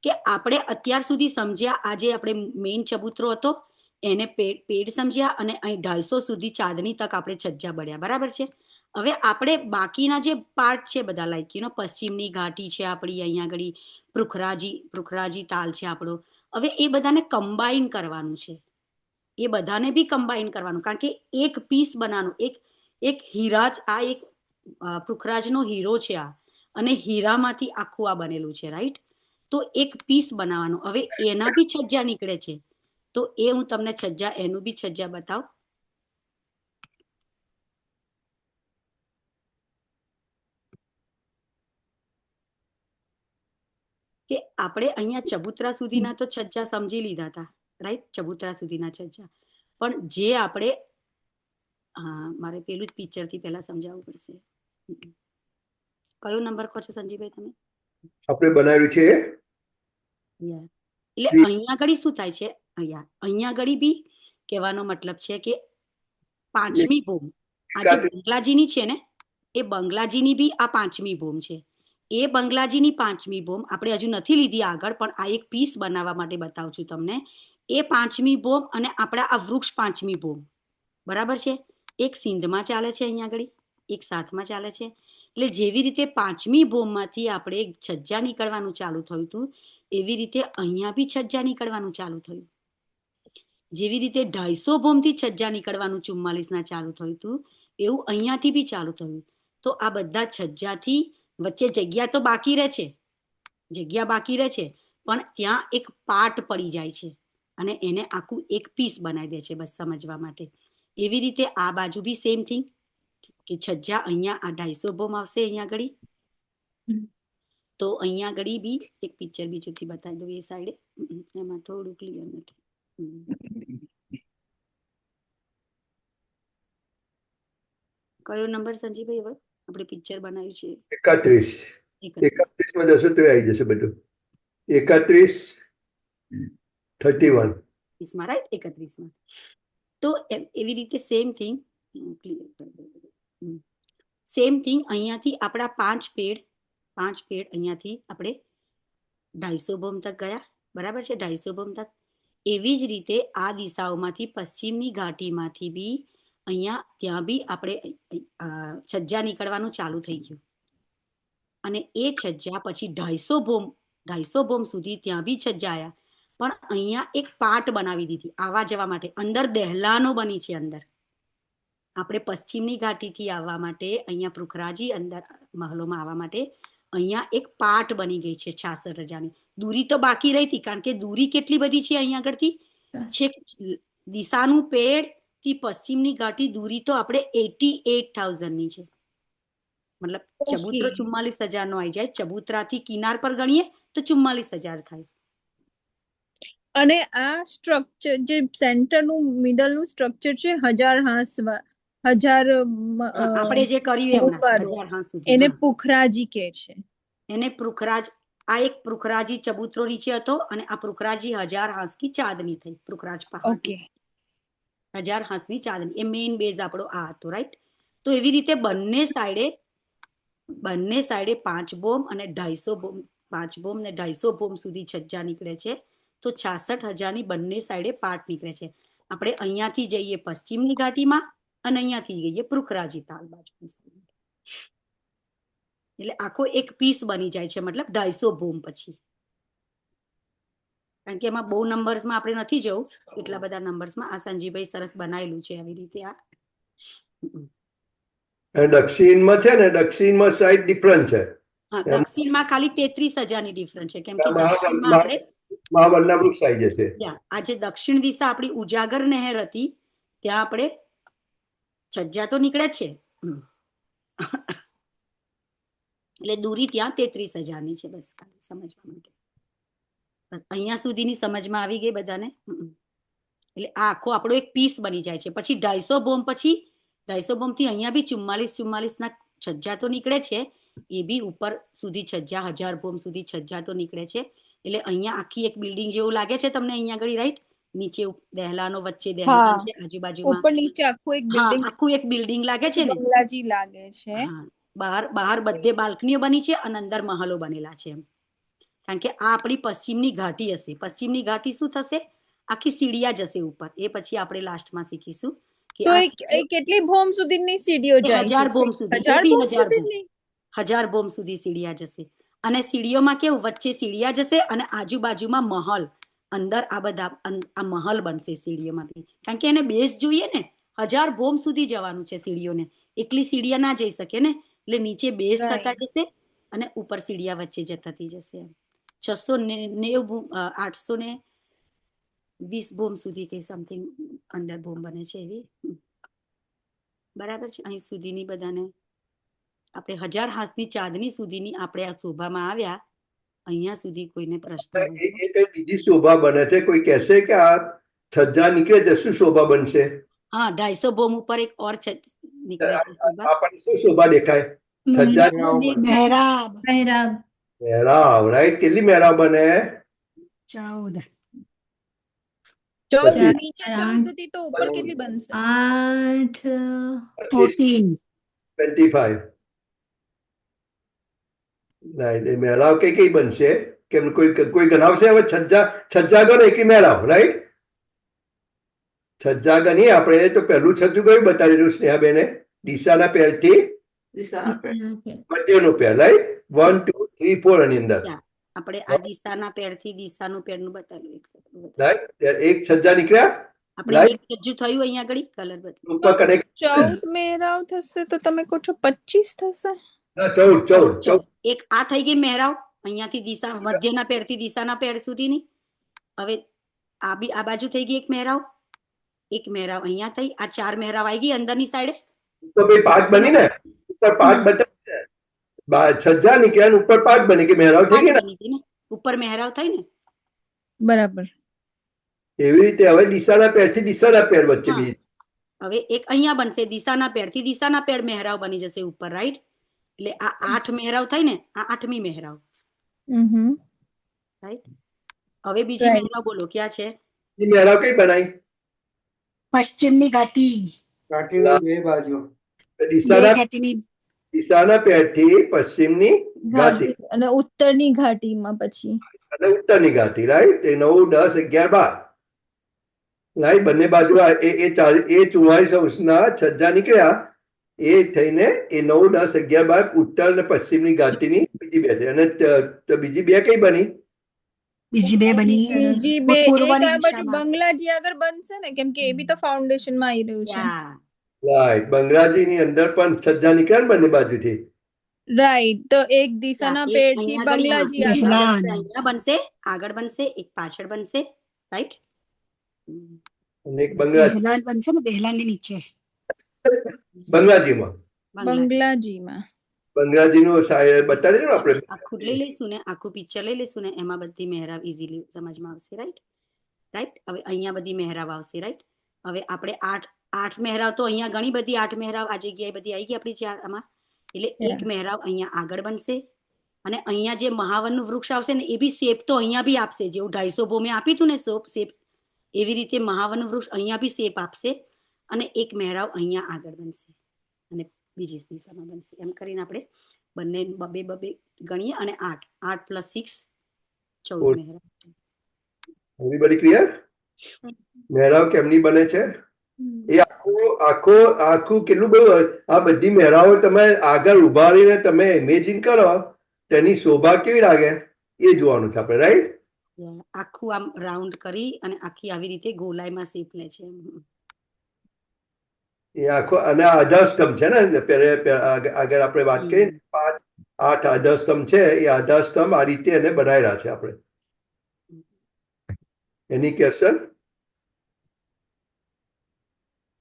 કે આપણે અત્યાર સુધી સમજ્યા આજે આપણે મેઇન ચબૂતરો હતો એને પેડ સમજ્યા, અને અહીં 250 સુધી ચાંદની તક આપણે છજ્જા બળ્યા, બરાબર છે? હવે આપણે બાકીના જે પાર્ટ છે બધા, લાઈક પશ્ચિમની ઘાટી છે આપણી, અહીંયા આગળ પૃખરાજી તાલ છે આપણો. હવે એ બધાને કમ્બાઈન કરવાનું છે, એ બધાને બી કમ્બાઈન કરવાનું, કારણ કે એક પીસ બનાવવાનું. એક હીરા જ, આ એક પૃખરાજનો હીરો છે આ, અને હીરામાંથી આખું આ બનેલું છે, રાઈટ? તો એક પીસ બનાવવાનું. હવે એના બી છજ્જા નીકળે છે, તો એ હું તમને છજ્જા, એનું બી છજ્જા બતાવ. કે આપણે અહીંયા ચબૂતરા સુધીના તો છજ્જા સમજી લીધા હતા, રાઈટ? ચબૂતરા સુધીના છજ્જા. પણ જે આપણે, હા મારે પેલું જ પિક્ચરથી પહેલા સમજાવવું પડશે. કયો નંબર કહો છો સંજીભાઈ તમે? આપણે બનાવ્યું છે એટલે અહીંયા આગળ શું થાય છે? અહીંયા આગળ બી કહેવાનો મતલબ છે કે 5મી બોમ્બ, આ જે બંગલાજીની છે ને, એ બંગલાજીની બી આ 5મી બોમ્બ છે. એ બંગલાજીની 5મી બોમ્બ આપણે હજુ નથી લીધી આગળ, પણ આ એક પીસ બનાવવા માટે બતાવું છું તમને. એ 5મી બોમ્બ અને આપણા આ વૃક્ષ 5મી બોમ્બ, બરાબર છે? એક સિંધમાં ચાલે છે અહીંયા આગળ, એક સાથમાં ચાલે છે. એટલે જેવી રીતે 5મી બોમ્બમાંથી આપણે છજ્જા નીકળવાનું ચાલુ થયું હતું, એવી રીતે અહીંયા બી છજ્જા નીકળવાનું ચાલુ થયું. જેવી રીતે 250 બોમ્બથી છજ્જા નીકળવાનું 44ના ચાલુ થયું હતું, એવું અહીંયાથી બી ચાલુ થયું. તો આ બધા છજ્જાથી વચ્ચે જગ્યા તો બાકી રહે છે, જગ્યા બાકી રહે છે, પણ ત્યાં એક પાર્ટ પડી જાય છે અને એને આખું એક પીસ બનાવી દે છે, બસ સમજવા માટે. એવી રીતે આ બાજુ બી સેમ થિંગ, કે છજ્જા અહીંયા આ 250 બોમ્બ આવશે અહીંયા આગળ, તો અહીંયા આગળ બી એક પિક્ચર બીજુંથી બતાવી દઉં એ સાઈડે, એમાં થોડું ક્લિયર નથી. કયો નંબર સંજીભાઈ? હવે આપણે પિક્ચર બનાવ્યું છે 31 માં જશો તો આવી જશે બધું. 31 માં, રાઈટ? 31માં. તો એવી રીતે સેમ થિંગ, અહીંયાથી આપણા 5 પેડ અહીંયાથી આપણે 250 બોમ્બ તક ગયા, બરાબર છે? 250 બોમ્બ તક. એવી જ રીતે આ દિશાઓમાંથી પશ્ચિમની ઘાટીમાંથી બી અહીંયા ત્યાં બી આપણે છજ્જા નીકળવાનું ચાલુ થઈ ગયું, અને એ છજ્જા પછી 250 બોમ્બ 250 બોમ્બ સુધી ત્યાં બી છજ્જા આવ્યા, પણ અહીંયા એક પાટ બનાવી દીધી આવવા જવા માટે. અંદર દહેલાનો બની છે. અંદર આપણે પશ્ચિમની ઘાટીથી આવવા માટે અહીંયા પૃખરાજી અંદર મહલોમાં આવવા માટે અહીંયા એક પાટ બની ગઈ છે 66,000ની. દૂરી તો બાકી રહી હતી, કારણ કે દૂરી કેટલી બધી છે અહીંયા આગળથી છેક દિશાનું પેડ થી પશ્ચિમની ઘાટી દૂરી તો આપણે 88,000ની છે. મતલબ ચબૂતરો 44,000નો આવી જાય. ચબૂતરાથી કિનાર પર ગણીએ તો 44,000 થાય. અને આ સ્ટ્રક્ચર જે સેન્ટરનું મિડલનું સ્ટ્રક્ચર છે 1000 હાંસ 1000 આપણે જે કર્યું એમ 1000 હાંસ સુધી એને પુખરાજી કે છે. એને પૃખરાજ, આ એક પૃખરાજી ચબૂતરો નીચે હતો અને આ પૃખરાજી 1000 હાંસની ચાંદની થઈ. પૃખરાજ પહાડ ઓકે 1000 હાંસની ચાંદની, એ મેઇન બેઝ આપણો આ હતો, રાઈટ. તો એવી રીતે બંને સાઈડે 5 બોમ્બ અને 250 બોમ્બ, 5 બોમ્બ ને 250 બોમ્બ સુધી છજ્જા નીકળે છે. તો 66,000ની બંને સાઈડે પાર્ટ નીકળે છે. આપણે અહીંયાથી જઈએ પશ્ચિમની ઘાટીમાં અને અહીંયાથી જઈએ પૃખરાજી તાલ બાજુ. એટલે આખો એક પીસ બની જાય છે, મતલબ 250 બોમ્બ પછી. કારણ કે એમાં બહુ નંબર્સમાં આપણે નથી જવું, એટલા બધા નંબર્સમાં. આ સંજીભાઈ સરસ બનાવેલું છે આવી રીતે. આ દક્ષિણમાં છે ને, દક્ષિણમાં સાઈડ ડિફરન્ટ છે. હા, દક્ષિણમાં ખાલી 33,000ની ડિફરન્સ છે, કેમ કે દક્ષિણમાં આપણે મહાબળના વૃક્ષ આવી જશે. આ જે દક્ષિણ દિશા આપણી ઉજાગર નહેર હતી ત્યાં આપણે છજ્જા તો નીકળે છે, એટલે દૂરી ત્યાં 33,000ની છે. બસ ખાલી સમજવા માટે. બસ અહીંયા સુધીની સમજમાં આવી ગઈ બધાને. એટલે આ આખો આપણો એક પીસ બની જાય છે. પછી 250 બોમ્બ પછી 250 બોમ્બ થી અહીંયા બી 44,000 છજ્જા તો નીકળે છે. એ બી ઉપર સુધી છજ્જા 1000 બોમ્બ સુધી છજ્જા તો નીકળે છે. એટલે અહીંયા આખી એક બિલ્ડિંગ જેવું લાગે છે તમને અહીંયા આગળ, રાઈટ. નીચે દહેલાનો, વચ્ચે દહેલાન છે, આજુબાજુમાં ઉપર નીચે આખું એક બિલ્ડિંગ લાગે છે ને, બંગલાજી લાગે છે. બહાર બધે બાલ્કનીઓ બની છે અને અંદર મહલો બનેલા છે. કારણ કે આ આપણી પશ્ચિમની ઘાટી હશે. પશ્ચિમની ઘાટી શું થશે? આખી સીડિયા જશે ઉપર. એ પછી આપણે લાસ્ટમાં શીખીશું કે તો એ કેટલી બોમ્બ સુધીની સીડીઓ જાય છે? 1000 બોમ્બ સુધી. 1000 બોમ્બ સુધી સીડિયા જશે. અને સીડીઓમાં કેવું, વચ્ચે સીડિયા જશે અને આજુબાજુમાં મહલ. અંદર આ બધા આ મહલ બનશે સીડીઓમાંથી. કારણ કે એને બેઝ જોઈએ ને, 1000 બોમ્બ સુધી જવાનું છે સીડીઓને. એકલી સીડિયા ના જઈ શકે ને, એટલે નીચે બેઝ થતા જશે અને ઉપર સીડિયા વચ્ચે જતાતી જશે. 820 બોમ્બ સુધી કઈ સમથિંગ અંદર બોમ્બ બને છે એવી. બરાબર છે. અહીં સુધીની બધાને આપણે 1000 હાંસની ચાંદની સુધીની આપણે આ શોભામાં આવ્યા. અહીંયા સુધી કોઈને પ્રશ્ન એ કઈ બીજી શોભા બને છે? કોઈ કહેશે કે આ છજ્જા નીકળે તો શું શોભા બનશે? હા, 250 બોમ્બ ઉપર એક ઓર નીકળે છે શોભા. આપણને શું શોભા દેખાય? છજ્જા મહેરાબ મહેરાબ, રાઈટ. કેટલી મહેરાબ બને? 14 નીચે 14 હતી તો ઉપર કેટલી બનશે? 8 14 25. રાઈટ. એ મહેરાબ કઈ બનશે? કેમ કોઈ ગણાવશે? હવે છજ્જા ગણે કે મહેરાબ, રાઈટ? છજ્જા ગણી આપણે તો પહેલું છજ્જું કયું બતાવેલું સ્નેહાબેને? દિશાના પેરથી મધ્યનો પેર, રાઈટ? 1 2 3 4 એની અંદર આપણે આ દિશાના પેરથી દિશાનું પેરનું બતાવ્યું. એક છજ્જા નીકળ્યા. આપણે એક છજ્જું થયું અહીંયા આગળ કલર બદલ. 14 મહેરાવ થશે તો તમે કહો છો 25 થશે? 14. એક આ થઈ ગઈ મહેરાવ, અહીંયાથી દિશા મધ્યના પેરથી દિશાના પેર સુધીની. હવે આ બાજુ થઈ ગઈ એક મહેરાવ અહીંયા થઈ. આ 4 મહેરાવ આવી ગઈ અંદરની સાઈડે. તો ભાઈ પાર્ટ બની ને, ઉપર પાર્ટ બતાવે. છજ્જા નીકળ્યા ઉપર પાર્ટ બની કે મહેરાવ થઈ ગઈ ને, ઉપર મહેરાવ થઈ ને. બરાબર. એવી રીતે હવે દિશાના પેરથી દિશાના પેર વચ્ચે બીજી. હવે એક અહીંયા બનશે, દિશાના પેરથી દિશાના પેર મહેરાવ બની જશે ઉપર, રાઈટ? એટલે આ 8 મહેરાવ થઈ ને, આ 8મી મહેરાવ, રાઈટ? હવે બીજી મહેરાવ બોલો ક્યાં છે? મહેરાવ કઈ બનાવી? પશ્ચિમની ઘાટી. ઘાટીની બે બાજુ. દિશાના પેરથી પશ્ચિમની ઘાટી અને ઉત્તરની ઘાટીમાં પછી અને ઉત્તરની ઘાટી, રાઈટ? એ 9 10 11 12, રાઈટ? બંને બાજુ એ 44 અંશના છજ્જા નીકળ્યા એ થઈને એ 9, 10, 11, 12 ઉત્તર અને પશ્ચિમની ઘાટીની બીજી બે થઈ. અને બીજી બે કઈ બની? બીજી બે બની બીજી બે એક પૂર્વની આ બાજુ દિશામાં. બંગલાજી આગળ બનશે ને, કેમ કે એ બી તો ફાઉન્ડેશન માં આવી રહ્યું છે. યા રાઈટ, બંગલાજીની અંદર પણ છજ્જા નીકળે ને બંને બાજુથી. રાઈટ, તો એક દિશાના એક પેડ થી અહીંયા આગળ, બંગલાજી હા, આગળ. બહેલાન. અહીંયા બનશે, આગળ બનશે, એક પાછળ બનશે, રાઈટ. અને એક બંગલાજી બહેલાન બનશે ને, બહેલાન ની નીચે. બંગલાજીમાં બંગલાજીમાં બંગલાજીનું બતાવી ને આપણે. આખું લઈ લઈશું ને, આખું પિક્ચર લઈ લઈશું ને, એમાં બધી મહેરાબ ઇઝીલી સમજમાં આવશે, રાઈટ. રાઈટ, હવે અહીંયા બધી મહેરાબ આવશે, રાઈટ. હવે આપણે આઠ મહેરાબ તો અહીંયા ઘણી બધી 8 મહેરાબ આ જગ્યાએ બધી આવી ગઈ આપણી ચાર આમાં. એટલે એક મહેરાબ અહીંયા આગળ બનશે, અને અહીંયા જે મહાવનનું વૃક્ષ આવશે ને એ બી શેપ તો અહીંયા બી આપશે, જેવું 250 ભૂમે આપ્યું હતું ને શેપ, એવી રીતે મહાવનનું વૃક્ષ અહીંયા બી શેપ આપશે, અને એક મહેરાબ અહીંયા આગળ બનશે અને બીજી દિશામાં બનશે. એમ કરીને આપણે બંને બબે ગણીએ, અને 8 + 6 14 મહેરાબ. Everybody clear? મહેરાબ કેમની બને છે એ આખું કેટલું બધું. આ બધી મહેરાબો તમે આગળ ઉભા રહીને તમે ઇમેજિન કરો, તેની શોભા કેવી લાગે એ જોવાનું છે આપણે, રાઈટ. આખું આમ રાઉન્ડ કરી અને આખી આવી રીતે ગોલાઈમાં શેપ લે છે. એ આખો, અને આ આધારસ્તંભ છે ને, આગળ આપણે વાત કરી 5, 8 આધારસ્તંભ છે. એ આધારસ્તંભ આ રીતે એને બનાવેલા છે આપણે. Any question.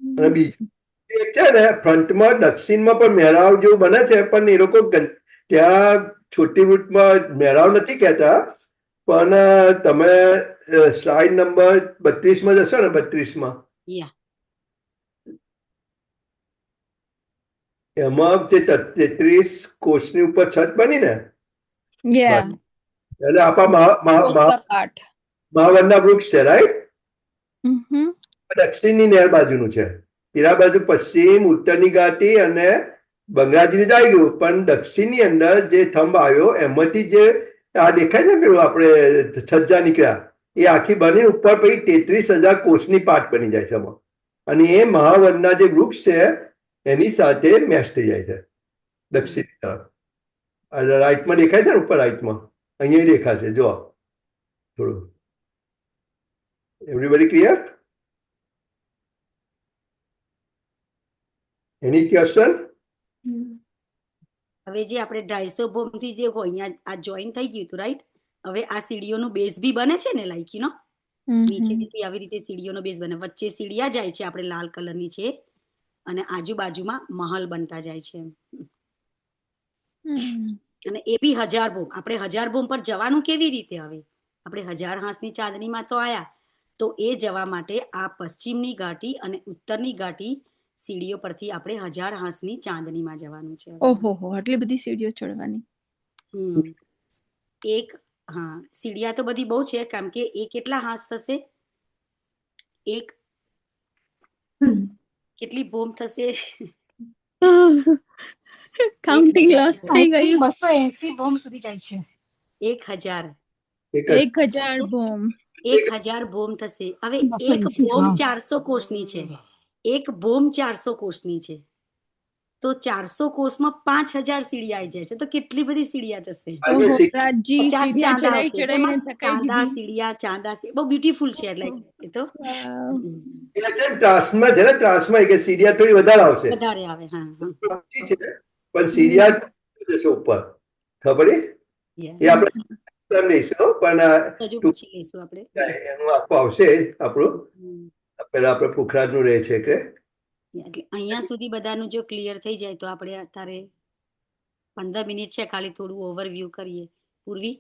અને બીજું એક છે ને, ફ્રન્ટમાં દક્ષિણમાં પણ મહેરાવ જેવું બને છે, પણ એ લોકો ત્યાં છોટી રૂટમાં મહેરાવ નથી કહેતા. પણ તમે સ્લાઇડ નંબર 32માં જશો ને, 32માં એમાં જે 33 કોષની ઉપર છત બની ને, એટલે આપણા મહાવનના વૃક્ષ છે, રાઈટ. દક્ષિણની નહેર બાજુનું છે. પેલા બાજુ પશ્ચિમ, ઉત્તરની ઘાટી અને બંગાળાજીને જ આવી ગયું. પણ દક્ષિણની અંદર જે થંભ આવ્યો એમાંથી જે આ દેખાય છે પેલું આપણે છજ્જા નીકળ્યા, એ આખી બની ઉપર પછી 33,000 કોષની પાટ બની જાય છે એમાં. અને એ મહાવનના જે વૃક્ષ છે એની સાથે મેચ થઈ જાય છે દક્ષિણ તરફ. રાઈટમાં દેખાય છે ને, ઉપર રાઈટમાં અહીંયા દેખાશે, જો થોડું. Everybody clear? Any question? હવે જે આપણે 250 ભૂમ થી જે અહીંયા આ જોઈન થઈ ગયું હતું, રાઈટ. હવે આ સીડીઓનું બેઝ બી બને છે ને, લાઈકીનો નીચેથી આવી રીતે સીડીઓનો બેઝ બને, વચ્ચે સીડિયા જાય છે આપણે લાલ કલરની છે, અને આજુબાજુમાં મહલ બનતા જાય છે. અને એ બી 1000 ભૂમ. આપણે 1000 ભૂમ પર જવાનું કેવી રીતે? હવે આપણે 1000 હાંસની ચાંદનીમાં તો આયા, તો એ જવા માટે આ પશ્ચિમની ઘાટી અને ઉત્તરની ઘાટી સીડીઓ પરથી આપણે 1000 હાંસની ચાંદનીમાં જવાનું છે. ઓહો, આટલી બધી સીડીઓ ચડવાની. એક, હા, સીડિયા તો બધી બહુ છે, કારણ કે એ કેટલા હાંસ થશે? એક કેટલી ભૂમ થશે? કાઉન્ટિંગ લોસ થઈ ગયું. 280 ભૂમ સુધી જાય છે. 1000 ભૂમ. 1000 ભૂમ થશે. હવે એક ભૂમ 400 કોષની છે. એક ભૂમ 400 કોષની છે, તો 400 કોષમાં 5000 સીડિયા આવી જાય છે, તો કેટલી બધી સીડિયા થશે? ચાંદા બહુ બ્યુટીફુલ છે. એટલે એ તો ત્રાસમાં છે ને, ત્રાસમાં કે સીડિયા થોડી વધારે આવશે, વધારે આવે. હા, પણ સીડિયા જશે ઉપર, ખબર? એ આપણે લઈશું, પણ પછી લઈશું આપણે. એનું આખું આવશે આપણું. પેલા આપણે પુખરાજનું રહે છે કે અહીંયા સુધી બધાનું જો ક્લિયર થઈ જાય તો આપણે અત્યારે 15 મિનિટ છે, ખાલી થોડું ઓવરવ્યુ કરીએ. પૂર્વી,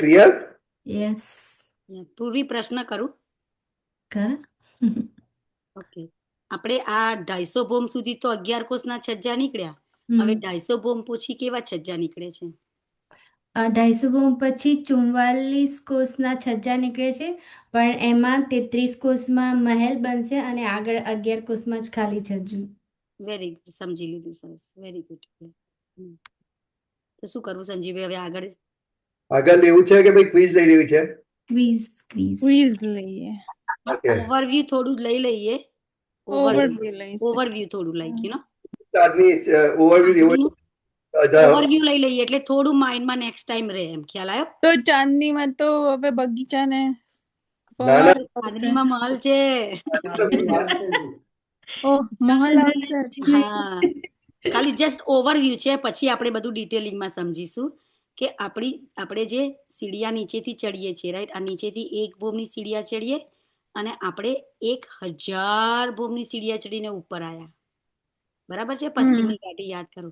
ક્લિયર? યસ. પૂર્વી, પ્રશ્ન કરું? ઓકે. આપણે આ 250 ભૂમ સુધી તો 11 કોષના છજ્જા નીકળ્યા. હવે 250 ભૂમ પછી કેવા છજ્જા નીકળે છે? 250 ભૂમ પછી 44 કોષના છજ્જા નીકળે છે, પણ એમાં 33 કોષમાં મહેલ બનશે અને આગળ 11 કોષમાં જ ખાલી છજ્જુ. વેરી ગુડ, સમજી લીધું. સરસ, વેરી ગુડ. તો શું કરવું સંજીવભાઈ હવે આગળ લેવું છે કે ભાઈ ક્વિઝ લઈ લેવી છે? ક્વિઝ લઈએ. Okay. ઓવરવ્યુ થોડું લઈ લઈએ. ઓવરવ્યુ લઈશ. ઓવરવ્યુ થોડું લાઈક આજની overview ઓવરવ્યુ લઈ લઈએ એટલે થોડું માઇન્ડમાં નેક્સ્ટ ટાઈમ રહે એમ. ખ્યાલ આવ્યો? તો ચાંદનીમાં તો હવે બગીચાને ના, ના. ચાંદનીમાં મહલ છે. ઓહ, મહલ આવશે. હા, ખાલી જસ્ટ ઓવરવ્યુ છે, પછી આપણે બધું ડિટેલિંગમાં સમજીશું કે આપણે જે સીડિયા નીચેથી ચડીએ છીએ, રાઈટ? આ નીચેથી 1 ભૂમની સીડિયા ચડીએ અને આપણે 1000 ભૂમની સીડિયા ચડીને ઉપર આવ્યા. બરાબર છે? પશ્ચિમની ઘાટી યાદ કરો.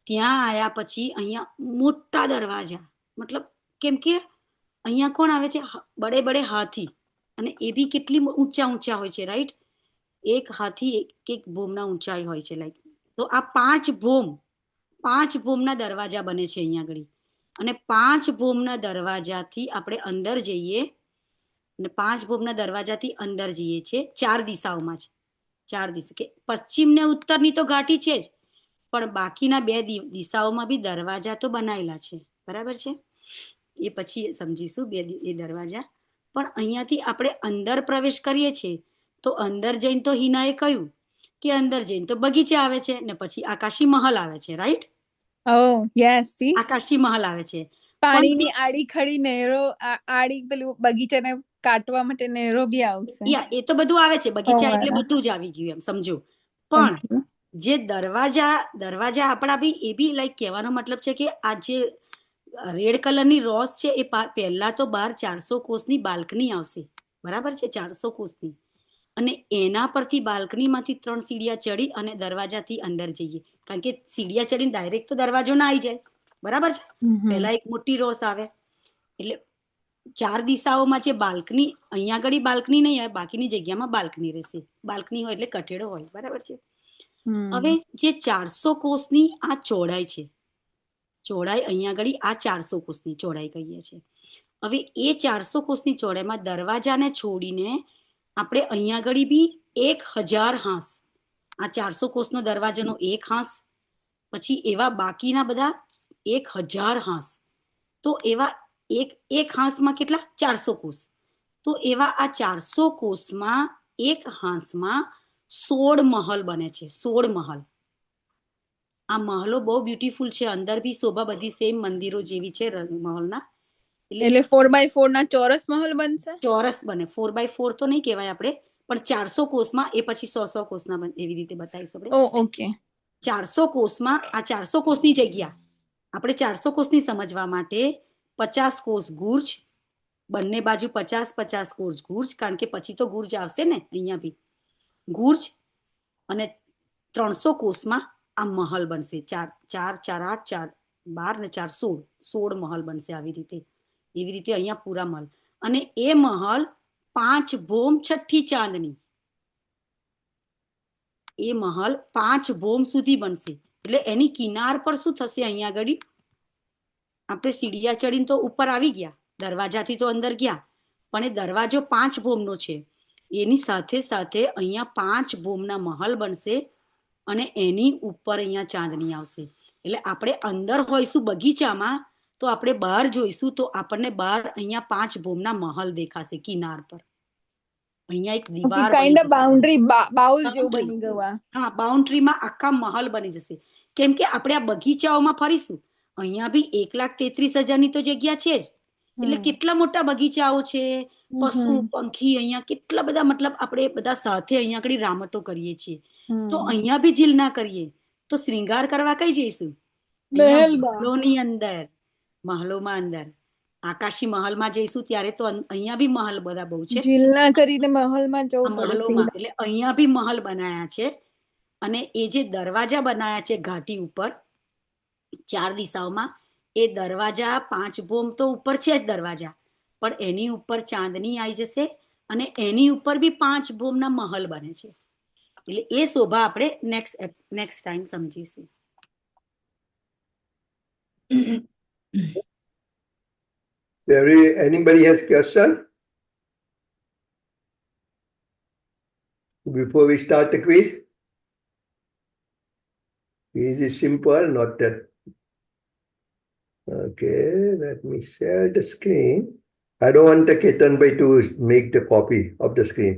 ત્યાં આયા પછી અહીંયા મોટા દરવાજા, મતલબ કેમ કે અહીંયા કોણ આવે છે? બડે બડે હાથી, અને એ બી કેટલી ઊંચા ઊંચા હોય છે, રાઈટ? એક હાથી એક ભૂમના ઊંચાઈ હોય છે, લાઈક. તો આ 5 ભૂમના દરવાજા બને છે અહીંયા આગળ, અને 5 ભૂમના દરવાજાથી આપણે અંદર જઈએ, અને 5 ભૂમના દરવાજાથી અંદર જઈએ છે 4 દિશાઓમાં જ. 4 દિશા કે પશ્ચિમ ને ઉત્તરની તો ઘાટી છે જ, પણ બાકીના 2 દિશાઓમાં બી દરવાજા તો બનાવેલા છે. બરાબર છે? એ પછી સમજીશું એ દરવાજા. પણ અહીંયાથી આપણે અંદર પ્રવેશ કરીએ છીએ, તો અંદર જઈને તો હિનાએ કહ્યું કે અંદર જઈને તો બગીચા આવે છે, ને પછી આકાશી મહલ આવે છે, રાઈટ? Oh, yes, see? આકાશી મહલ આવે છે. પાણીની આડી ખડી નહેરો, આડી પેલું બગીચાને કાટવા માટે નહેરો બી આવશે. એ તો બધું આવે છે, બગીચા એટલે બધું જ આવી ગયું, એમ સમજો. પણ જે દરવાજા આપણા બી, એ બી લાઈક કહેવાનો મતલબ છે કે આ જે રેડ કલરની રોસ છે, એ પહેલા તો બહાર 400 કોષની બાલ્કની આવશે. બરાબર છે? 400 કોષની. અને એના પરથી બાલ્કનીમાંથી 3 સીડિયા ચડી અને દરવાજાથી અંદર જઈએ, કારણ કે સીડિયા ચડીને ડાયરેક્ટ તો દરવાજો ના આવી જાય. બરાબર છે? પહેલા એક મોટી રોસ આવે, એટલે 4 દિશાઓમાં જે બાલ્કની, અહીંયા આગળ બાલ્કની નહીં આવે, બાકીની જગ્યામાં બાલ્કની રહેશે. બાલ્કની હોય એટલે કઠેડો હોય. બરાબર છે? હવે જે 400 કોષની આ ચોડાઈ છે, ચોડાઈ અહીંયા આગળ આ 400 કોષની ચોડાઈ કહીએ છીએ. હવે એ 400 કોષની ચોડાઈમાં દરવાજાને છોડીને આપણે અહીંયા આગળ બી 1000 હાંસ, આ 400 કોષનો દરવાજાનો 1 હાંસ, પછી એવા બાકીના બધા 1000 હાંસ. તો એવા એક હાંસમાં કેટલા? 400 કોષ. તો એવા આ 400 કોષમાં એક હાંસમાં 16 મહલ બને છે. 16 મહલ. આ મહલો બહુ બ્યુટીફુલ છે, અંદર બી શોભા બધી સેમ મંદિરો જેવી છે મહલના. એટલે 4x4 ના ચોરસ મહલ બનશે? ચોરસ બને. 4x4 તો નહીં કહેવાય આપણે, પણ 400 કોષમાં, એ પછી 100 કોષના બને, એવી રીતે બતાવીશું આપણે. ઓકે. 400 કોષમાં આ 400 કોષની જગ્યા આપણે 400 કોષની સમજવા માટે 50 કોષ ગુર્જ, બંને બાજુ 50-50 કોષ ગુર્જ, કારણ કે પછી તો ગુર્જ આવશે ને અહીંયા બી ગુર્જ, અને 300 કોષમાં આ મહલ બનશે. 4 4 8 4 12 ને 4 16, 16 મહલ બનશે. આવી રીતે, એવી રીતે અહીંયા પૂરા મહલ. અને એ મહલ 5 ભોમ છઠ્ઠી ચાંદની, એ મહલ 5 ભોમ સુધી બનશે. એટલે એની કિનાર પર શું થશે? અહીંયા આગળ આપણે સીડિયા ચડીને તો ઉપર આવી ગયા, દરવાજાથી તો અંદર ગયા, પણ એ દરવાજો 5 ભોમનો છે. એની સાથે સાથે અહીંયા 5 ભોમના મહલ બનશે, અને એની ઉપર અહીંયા ચાંદની આવશે. એટલે આપણે અંદર હોઈશું બગીચામાં, તો આપણે બહાર જોઈશું તો આપણને બહાર અહીંયા 5 ભોમના મહલ દેખાશે કિનાર પર. અહીંયા એક દીવાર, કાઇન્ડ ઓફ બાઉન્ડરી, બાઉલ જેવું બની ગયું. હા, બાઉન્ડ્રીમાં આખા મહલ બની જશે. કેમ કે આપણે આ બગીચાઓમાં ફરીશું. અહીંયા બી 1,33,000 ની તો જગ્યા છે જ, એટલે કેટલા મોટા બગીચાઓ છે, પશુ પંખી અહીંયા કેટલા બધા, મતલબ આપણે બધા સાથે અહીંયા આગળ રામતો કરીએ છીએ. તો અહીંયા બી જીલ ના કરીએ તો શ્રૃંગાર કરવા કઈ જઈશું? મહલોની અંદર, મહલોમાં અંદર. આકાશી મહલમાં જઈશું ત્યારે તો અહીંયા બી મહલ બધા બહુ છે. જીલના કરીને મહલમાં જવું મહલોમાં, એટલે અહીંયા બી મહલ બનાયા છે. અને એ જે દરવાજા બનાયા છે ઘાટી ઉપર 4 દિશાઓમાં, એ દરવાજા 5 ભોમ તો ઉપર છે જ દરવાજા, પણ એની ઉપર ચાંદની આવી જશે, અને એની ઉપર બી 5 ભોમના મહલ બને છે. એટલે એ શોભા આપણે નેક્સ્ટ ટાઈમ સમજીશું. Anybody has question before we start the quiz? Quiz is simple, not that. Okay, let me share the screen. I don't want the Ketanbhai to make the copy of the screen.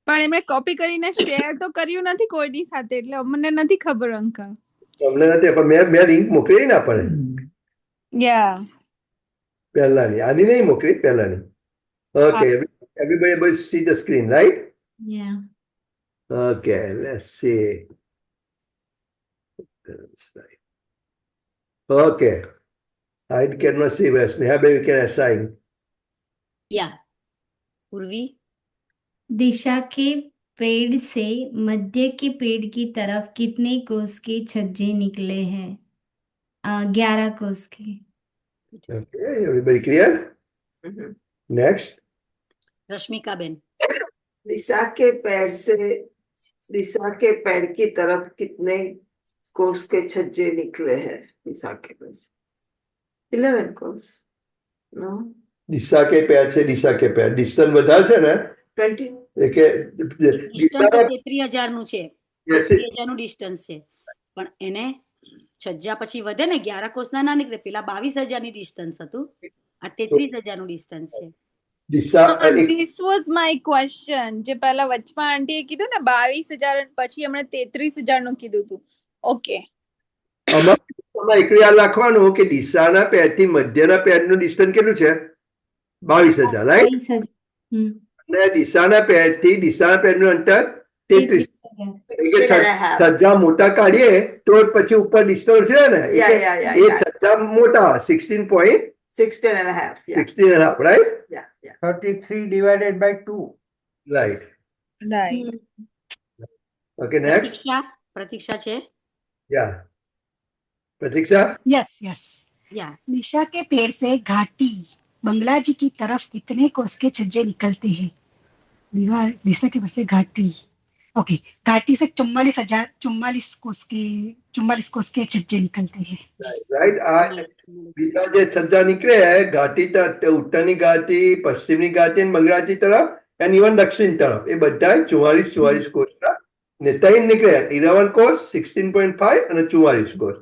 પણ એમણે copy કરીને share તો કર્યું નથી કોઈની સાથે, એટલે અમને નથી ખબર અંકલ. અમને નથી, પણ મેં લિંક મોકલી ને આપણે યા પહેલાની, આની નહીં મોકલી, પહેલાની. Okay, everybody see the screen, right? Yeah. Okay, let's see. Okay, I cannot see Wesley. How about we can assign? યા પૂર્વી दिशा के पेड़ से मध्य के पेड़ की तरफ कितने कोस के छज्जे निकले हैं? 11 कोस के. Okay, everybody clear? Next. રશ્મિકાબેન दिशा के पेड़ की तरफ कितने कोस के छज्जे निकले हैं? दिशा के पेड़ से 11 कोस. नो દિશા કે પેર છે, દિશા કે પેર ડિસ્ટન્સ વધારે છે ને 20. એ કે ડિસ્ટન્સ તો 33,000 નું છે, Yes, 33,000 નું ડિસ્ટન્સ છે, પણ એને છજ્જા પછી વધે ને 11 કોસના ના નીકળે. પેલા 22,000 ની ડિસ્ટન્સ હતું, આ 33,000 નું ડિસ્ટન્સ છે. દિશા ધીસ વોઝ માય ક્વેશ્ચન. જે પહેલા વચમાં આંટીએ કીધું ને 22,000, પછી એમણે 33,000 નું કીધું હતું. ઓકે, અમારે એકલું યાદ રાખવાનું કે દિશાના પેરથી મધ્યના પેરનું ડિસ્ટન્સ કેટલું છે? 22,000, રાઈટ? 22,000. અને દિશાના પેરથી દિશાના પેરનું અંતર 33. 33,000. એટલે છજ્જા મોટા કાઢીએ તો પછી ઉપર ડિસ્ટન્સ છે ને, Yeah, એટલે yeah, yeah, એ yeah. છજ્જા મોટા 16.16 16 and a half. Yeah, and a half, right? yeah, yeah. 33 divided by 2. Right. Right. Okay, next. Pratiksha છે. Yeah. प्रतीक्षा? Yes yes. યા दिशा के पेड़ से घाटी बंगला जी की तरफ कितने कोस के छज्जे निकलते हैं? दीवार दिशा के पेड़ से घाटी. ओके, घाटी से 44 कोस के छज्जे निकलते हैं. Right. આ બીજા જે છજ્જા નીકળે ઘાટી ઉત્તરની ઘાટી, પશ્ચિમની ઘાટી અને બંગાળાજી તરફ અને ઇવન દક્ષિણ તરફ, એ બધા 44 કોષના ને 3 નીકળે 11 કોષ, 16.5 અને 44 કોષ.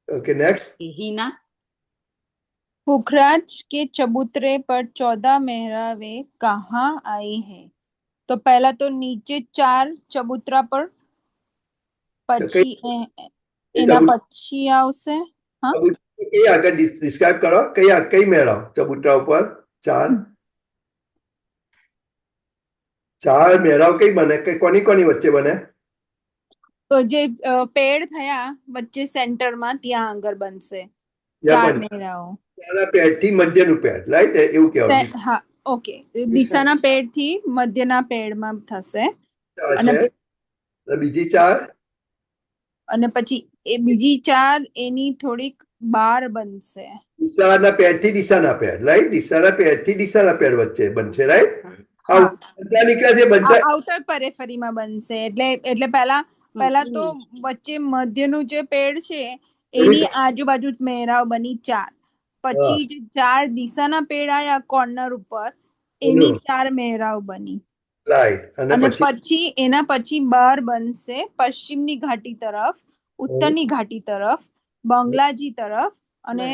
Okay, next. હિના पुखराज के चबूतरे पर 14 मेहराबें कहाँ आई है? तो पहला तो नीचे 4 चबूतरा पर, પછી એના પછી આવશે એ આગળ ડિસ્ક્રાઇબ કરો, કઈ મેળવ ચબૂતરા ઉપર? ચાર મેળવ કઈ બને? કોની કોની વચ્ચે બને? જે પેડ થયા વચ્ચે સેન્ટરમાં ત્યાં આગળ બનશે જ્યાં 4 બને. મેરાઓ. ત્યાંના પેડથી મધ્યનું પેડ, રાઈટ? એવું કહેવાય. હા, ઓકે. દિશાના પેડથી મધ્યના પેડમાં થશે. ચાર અને છે. અને બીજી 4 અને પછી એ બીજી 4 એની થોડીક બહાર બનશે. દિશાના પેડથી દિશાના પેડ, રાઈટ? દિશાના પેડથી દિશાના પેડ વચ્ચે બનશે, રાઈટ? હા, બધા નીકળે છે, બધા આઉટર પેરેફરીમાં બનશે. એટલે પહેલા તો વચ્ચે મધ્યનું જે પેડ છે એની આજુબાજુ મેરાવ બની 4. પછી જે 4 દિશાના પેડ આયા કોર્નર ઉપર એની 4 મેરાવ બની. રાઈટ. અને પછી એના પછી બહાર બનશે પશ્ચિમની ઘાટી તરફ, ઉત્તરની ઘાટી તરફ, બંગલાજી તરફ અને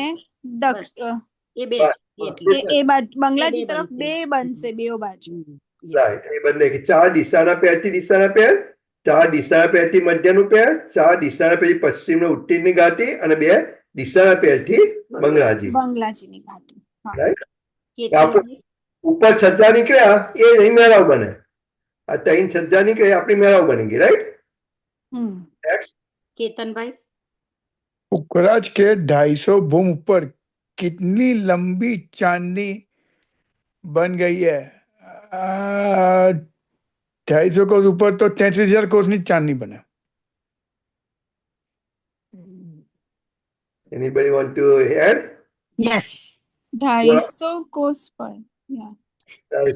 એ બે એ બાજુ બંગલાજી તરફ 2 બનશે, બેઓ બાજુ. રાઈટ. એ બંને 4 દિશાના પેડથી દિશાના પેડ, 4 દિશાના પેડથી મધ્યનું પેડ, 4 દિશાના પેડથી પશ્ચિમનો ઉત્તરની ઘાટી અને 2 દિશાના પેડથી બંગલાજી. બંગલાજીની ઘાટી. રાઈટ. ઉપર છજ્જા નીકળ્યા એ અહીં મેળાવ બને. આ 3 છજ્જા નીકળે આપણી મેળાવ બની ગઈ, રાઈટ? નેક્સ્ટ. કેતનભાઈ पुखराज के 250 बूम ऊपर कितनी लंबी चांदनी बन गई है? 250 कोस ऊपर तो 33,000 कोसनी चांदनी बने. Anybody want to add? Yes. 250 कोस पर.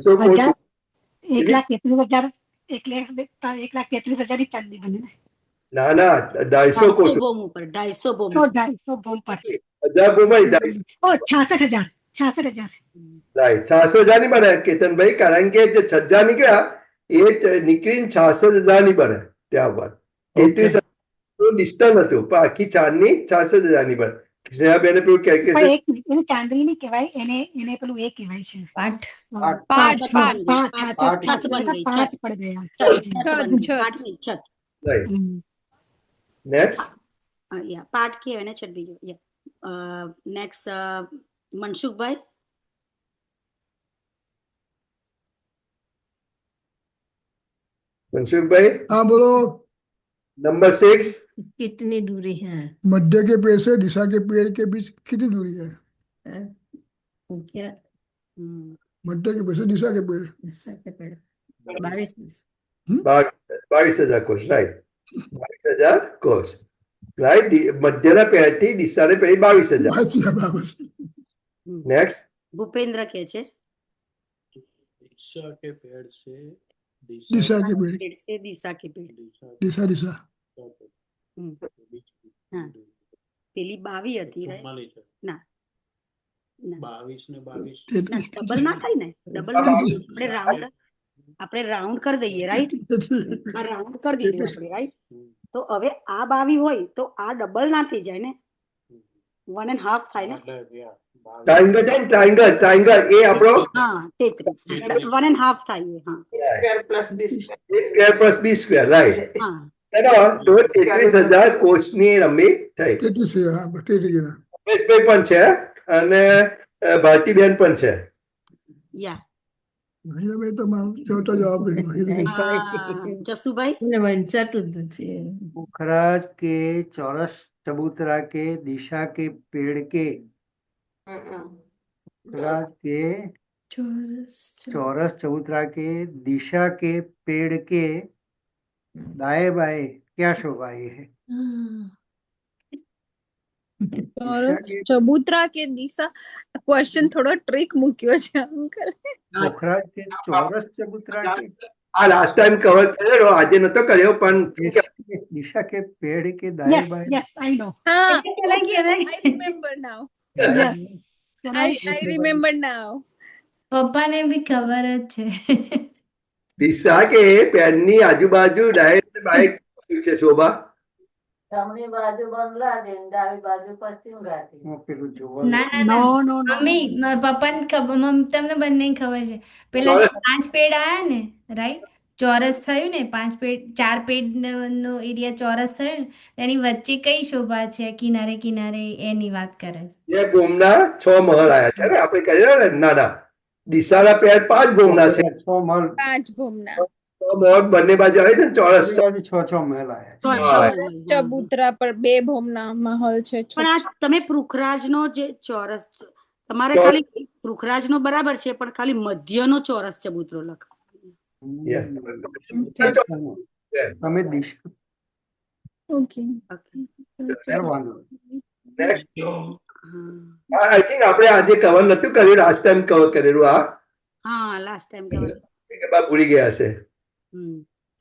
So, 1,33,000 1,33,000 की चांदी बने ना. ના ના 250 કોષ. 250 બોમ ઉપર 250 બોમ तो 250 बोम पर. 1000 બોમ નહીં, 250. ओ 66,000. રાઈટ. 66,000 ની બને કેતનભાઈ, કારણ કે જે છજ્જા નીકળ્યા એ નીકળીને 66,000 ની બને ત્યાં ઉપર. 33,000 ડિસ્ટન્સ હતું પણ આખી ચારની 66,000 ની બને. સ્નેહાબેને પેલું પણ કેલ્ક્યુલેશન એક મિનિટ, એને ચાંદની નહીં કહેવાય, એને પેલું એ કહેવાય છે પાઠ પાઠ પાઠ પાઠ. પાઠ પાઠ, હા, પાઠ. છત બન બનતા ગઈ, પાઠ છત. પડ ગયા. છત જી. છત બન ગઈ, છત. પાઠ નહીં, છત. રાઈટ હમ. નેક્સ્ટ યા પાઠ કહેવાય ને છત બીજો. યા નેક્સ્ટ મનસુખભાઈ. મનસુખભાઈ हाँ बोलो। नंबर 6 कितनी दूरी है मध्य के पेड़ से दिशा के पेड़ के बीच कितनी दूरी है? क्या હમ. मध्य के पेड़ से दिशा के पेड़। 22 22,000 કોષ રાઈટ 22,000 કોષ રાઈટ મધ્યના પેડથી દિશાને પેડી 22,000 बस ये बराबर से। નેક્સ્ટ ભૂપેન્દ્ર કે છે दिशा के पेड़ से दिशा के पेड़, પેડ સે દિશા કે પેડ. दिशा दिशा। હમ. हाँ. પેલી 22 હતી right? ના ના 22 ને 22 ના तेतलीस। ડબલ ના થાય ને ડબલ ના થાય. આપણે રાઉન્ડ કરી દઈએ રાઈટ આ રાઉન્ડ કરી દીધું આપણે રાઈટ તો હવે આ 22 હોય તો આ ડબલ ના થઈ જાય ને 1.5 થાય ને ટ્રાયંગલ છે ને ટ્રાયંગલ એ આપણો હા 33 1.5 થાય એ હા સ્ક્વેર પ્લસ બી સ્ક્વેર પ્લસ બી સ્ક્વેર રાઈટ હા બરાબર તો 33,000 કોષની રમી થઈ 33 है, हाँ, 33 है। રમેશભાઈ પણ છે અને ભારતીબેન પણ છે યા महिला में तो मैं चौथा जवाब है महिला में। જસુભાઈ पुखराज के चौरस चबूतरा के दिशा के पेड़ के पुखराज के चौरस चबूतरा के दिशा के पेड़ के दाएं बाएं क्या शोभा ये है? ચોરસ ચબૂતરા કે દિશા ક્વેશ્ચન થોડો ટ્રિક મૂક્યો છે અંકલ. पोखराज के चौरस चबूतरा के આ લાસ્ટ ટાઈમ કવર કરેલો આજે નતો કર્યો પણ दिशा के पेड़ के दाएं Yes, बाएं yes, I know. હા કહેવાય, okay, કહેવાય. I remember now. Yes. I remember now. પપ્પાને બી ખબર જ છે દિશા કે પેનની આજુબાજુ ડાયરેક્ટ બાઈક છે શોભા જમણી બાજુ બંગલા દે ડાબી બાજુ પશ્ચિમ ઘાટી वो पेલું જોવા ના ના No, ના no, no. મમ્મી પપ્પાને ખબર તમને બંને ખબર છે પેલા જે 5 પેડ આયા ને રાઈટ ચોરસ થયું ને 5 પેડ 4 પેડ નો એરિયા ચોરસ થયું ને એની વચ્ચે કઈ શોભા છે કિનારે કિનારે એની વાત કરે છે એ ગોમના 6 મહલ આયા છે ને આપણે કહીએ ને ના દિશાના પેડ 5 ગોમના છે 6 महल 5 ભૂમના 6 મહલ બંને બાજુ આવે છે ને ચોરસ 6 महल आया તો હા. ચોરસ ચબૂતરા પર 2 ભૂમના મહલ છે. પણ આ તમે પૃથ્વીરાજનો જે ચોરસ તમારે ચોરસ. ખાલી પૃથ્વીરાજનો બરાબર છે પણ ખાલી મધ્યનો ચોરસ ચબૂતરો લખો. Yeah. તમે દિશા ઓકે यार वांधो Next. હા I think આપણે આજે કવર નતું કર્યું લાસ્ટ ટાઈમ કવર કરેલું આ હા લાસ્ટ ટાઈમ કવર. કે બા ભૂલી ગયા હશે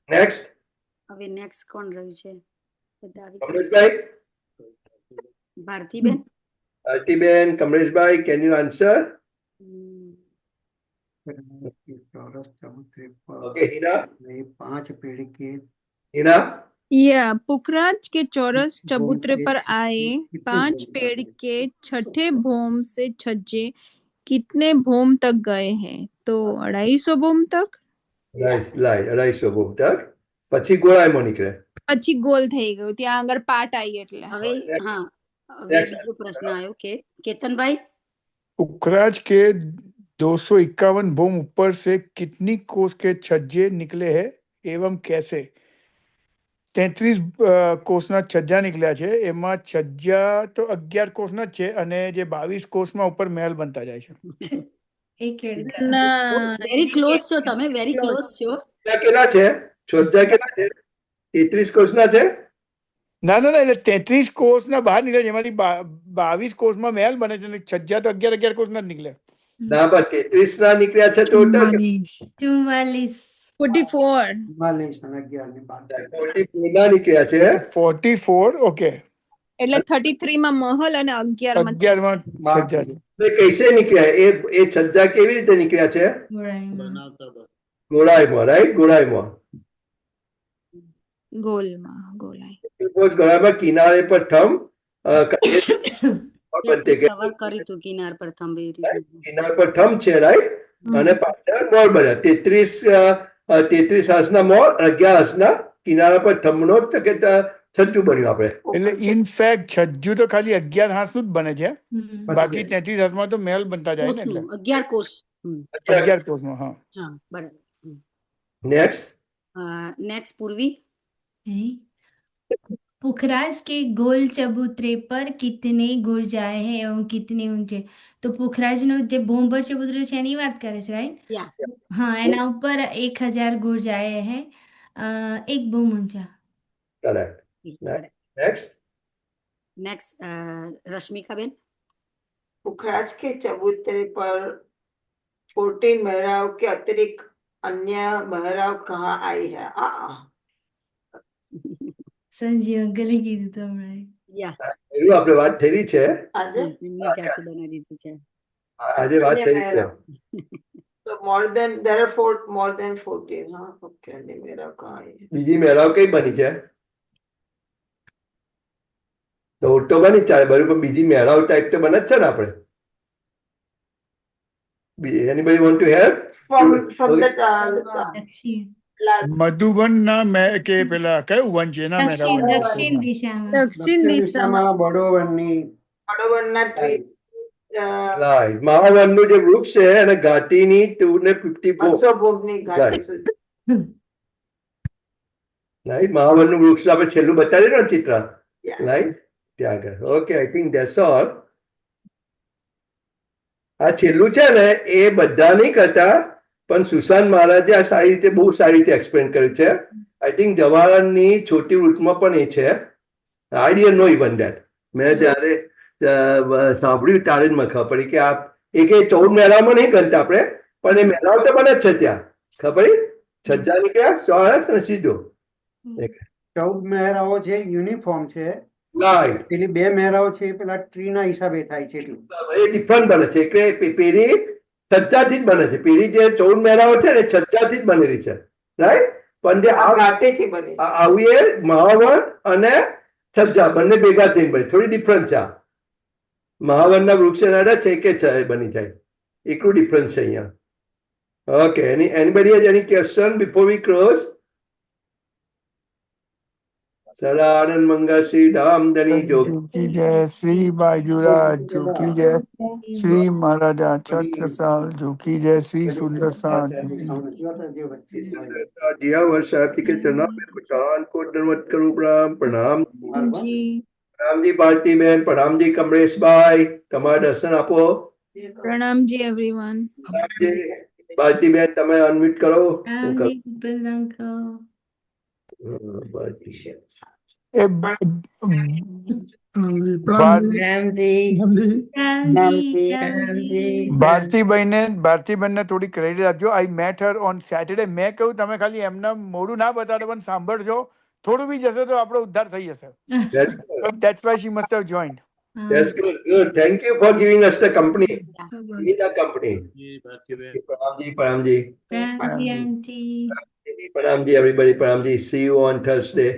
નેક્સ્ટ હવે નેક્સ્ટ કોણ રહ્યું છે બધા આવી ગયા. કમલેશભાઈ ભારતીબેન આરતીબેન કમલેશભાઈ કેન યુ આન્સર चौरस चबूतरे ઓકે હિના पर 5 पेड़ के હિના या पुखराज के चौरस चबूतरे पर आए 5 पेड़ के छठे भूम से छज्जे कितने भूम तक गए हैं? तो 250 भूम तक. નાઈસ લાઈ 250 ભૂમ તક પછી ગોળાઈમાં નીકળે પછી ગોલ થઈ ગયું ત્યાં આગળ પાટ આવી એટલે. હવે હા હવે Next. બીજો પ્રશ્ન આવ્યો કે કેતનભાઈ पुखराज के 251 भूम ऊपर से कितनी कोस के छज्जे निकले हैं एवं कैसे? 33 કોષના છજ્જા નીકળ્યા છે એમાં છજ્જા તો 11 કોષના જ છે અને જે 22 કોષમાં ઉપર મહેલ બનતા જાય છે એક એડ ના વેરી ક્લોઝ છો તમે વેરી ક્લોઝ છો. કેટલા છે છોજા કેટલા છે 33 કોર્સના છે ના ના ના એટલે 33 કોષના બહાર નીકળે છે એમાંથી 22 કોષમાં મહેલ બને છે અને છજ્જા તો 11 કોષના જ નીકળે. ના પણ 33 ના નીકળ્યા છે ટોટલ 44 44. हिमालय सन 11 ની બાદ 44 ના નીકળ્યા છે 44 ઓકે એટલે 33 માં મહલ અને 11 માં 11માં છજ્જા છે. તો કૈસે નીકળ્યા એ છજ્જા કેવી રીતે નીકળ્યા છે बनाता बस ગોળાઈમાં રાઈટ ગોળાઈમાં ગોલમાં ગોલાઈ. સપોઝ ગોળાઈમાં કિનારે પર થંબ બનતે કે કવર કર્યું હતું કિનાર પર થંભ એ રીતનું. કિનાર પર થંભ છે, રાઈટ? અને પાછળ મોર બન્યા. 33 હાંસના મોર, 11 હાંસના કિનારા પર થંભનો છજ્જુ બન્યું આપણે. એટલે ઇનફેક્ટ છજ્જુ તો ખાલી 11 હાંસનું જ બને છે, બાકી 33 હાંસમાં તો મહેલ બનતા જાય ને. એટલે કોષનું 11 કોષ. 11 કોષનો. હા, હા, બરાબર. નેક્સ્ટ નેક્સ્ટ પૂર્વી. पुखराज के गोल चबूतरे पर कितने गुरजाए हैं एवं कितने ऊंचे? तो पुखराजનો જે ભોંબર ચબૂતરો છે એની વાત કરે છે, રાઈટ? યા. हाँ, એના ઉપર 1000 ગુરજાએ हैं, एक बूम ऊंचा. કરેક્ટ. Next next રશ્મિકાબેન. पुखराज के चबूतरे पर 14 मेहराब के अतिरिक्त अन्य मेहराब कहाँ आई है? સંજીવ અંકલે કીધું તો હમણાં. યા. એવું આપણે વાત થઈ છે આજે એમની જાતે બનાવી દીધું છે. આજે વાત થઈ છે. So more than 14. हाँ, okay. अन्य मेहराब कहाँ आई है? બીજી મહેરાવ કઈ બની છે? તો તો બની ચાલે બરોબર, બીજી મહેરાવ ટાઈપ તો બને જ છે ને આપણે. Anybody want to help? From the દક્ષિણ મધુબનના કે પેલા કયું વન છે એના દક્ષિણ મેળા? દક્ષિણ દિશામાં. દક્ષિણ દિશામાં બડોવનની બડોવનના ટ્રી Right. મહાવનનું જે વૃક્ષ છે એને ઘાટીની 254. 500 ભોગની ઘાટી સુધી. રાઈટ, મહાવનનું વૃક્ષ આપણે છેલ્લું બતાડ્યું ને ચિત્ર, Yeah. રાઈટ? ત્યાં આગળ. Okay, I think that's all. આ છેલ્લું છે ને એ બધા નહીં કરતા, પણ સુશાંત મહારાજે આ સારી રીતે બહુ સારી રીતે એક્સપ્લેન કર્યું છે. આઈ થિંક જવાહરલાલની છોટી વૃત્તમાં પણ એ છે. I didn't know even that. મેં જ્યારે સાંભળ્યું ત્યારે જ મને ખબર પડી કે આ એક 14 મહેલામાં નહીં ગણતા આપણે, પણ એ મહેલાઓ તો બને જ છે ત્યાં. ખબર પડી? છજ્જા નીકળ્યા, ચોરસ અને સીધો. 14 મહેરાઓ છે યુનિફોર્મ છે, રાઈટ, પેલી 2 મહેરાઓ છે એ પેલા ટ્રીના હિસાબે થાય છે એટલું. એ ડિફરન્ટ બને છે કે પેઢી છજ્જાથી જ બને છે. પેઢી જે 14 મહેલાઓ છે ને છજ્જાથી જ બનેલી છે, રાઈટ? પણ જે આ ઘાટીથી બની છે. આવી એ મહાવન અને છજ્જા બંને ભેગા થઈને બની, થોડી ડિફરન્ટ છે. મહાવનના વૃક્ષ છે કે બની જાય, એટલું ડિફરન્સ છે અહીંયા. Okay, anybody has any question before we close? સદાનંદ મંગળ શ્રી ધામધની જોગ. કી જય શ્રી બાજુરાજ કી જય, શ્રી મહારાજા છત્રસાલ કી જય, શ્રી સુંદરસાલ जिया वर्षा आपकी के चरणों में प्रणाम को दंडवत करूं. प्रणाम प्रणाम જી प्रणाम जी पार्टी बहन, प्रणाम जी कमलेश भाई, તમારા દર્શન આપો. પ્રણામજી એવરીવન. ભારતી બેન તમે અનમ્યુટ કરો. રામજી બલરાંકો. ભારતી એ ભારતીબેનને થોડી ક્રેડિટ આપજો. I met Har on Saturday. મેં કહ્યું તમે ખાલી એમના મોડું ના બતાડો પણ સાંભળજો, થોડું બી જશે તો આપણો ઉદ્ધાર થઈ જશે. That's why she must have joined. That's good, good. Thank you for giving us the company. We need a company. G Bhartiben. Pranamji, Pranamji. Ramji aunty. Pranamji, everybody. Pranamji. See you on Thursday.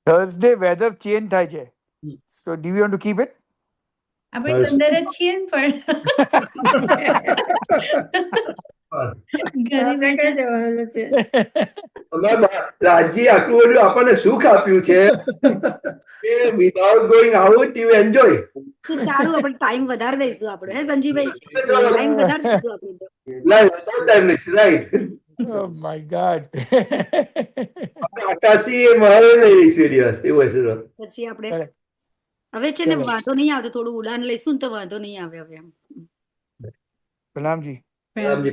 Thursday weather change થાય છે. So do you want to keep it? આપણે તો અંદર જ છીએ ને પણ ઘરે બેઠા જવાનું છે. રાજજી આટલું બધું આપણને સુખ આપ્યું છે. Without going out, you enjoy. સારું, આપણે ટાઈમ વધારે દઈશું આપણે, હે સંજીભાઈ? ટાઈમ વધારે દઈશું આપણે. Life, without time, right? Oh my God. આકાશી એ મારે નહીં વિડીયોસ એવું હશે તો. પછી આપણે હવે છે ને વાંધો નહીં આવતો, થોડું ઉડાન લઈશું ને તો વાંધો નહીં આવે હવે એમ. પ્રણામજી. પ્રણામજી.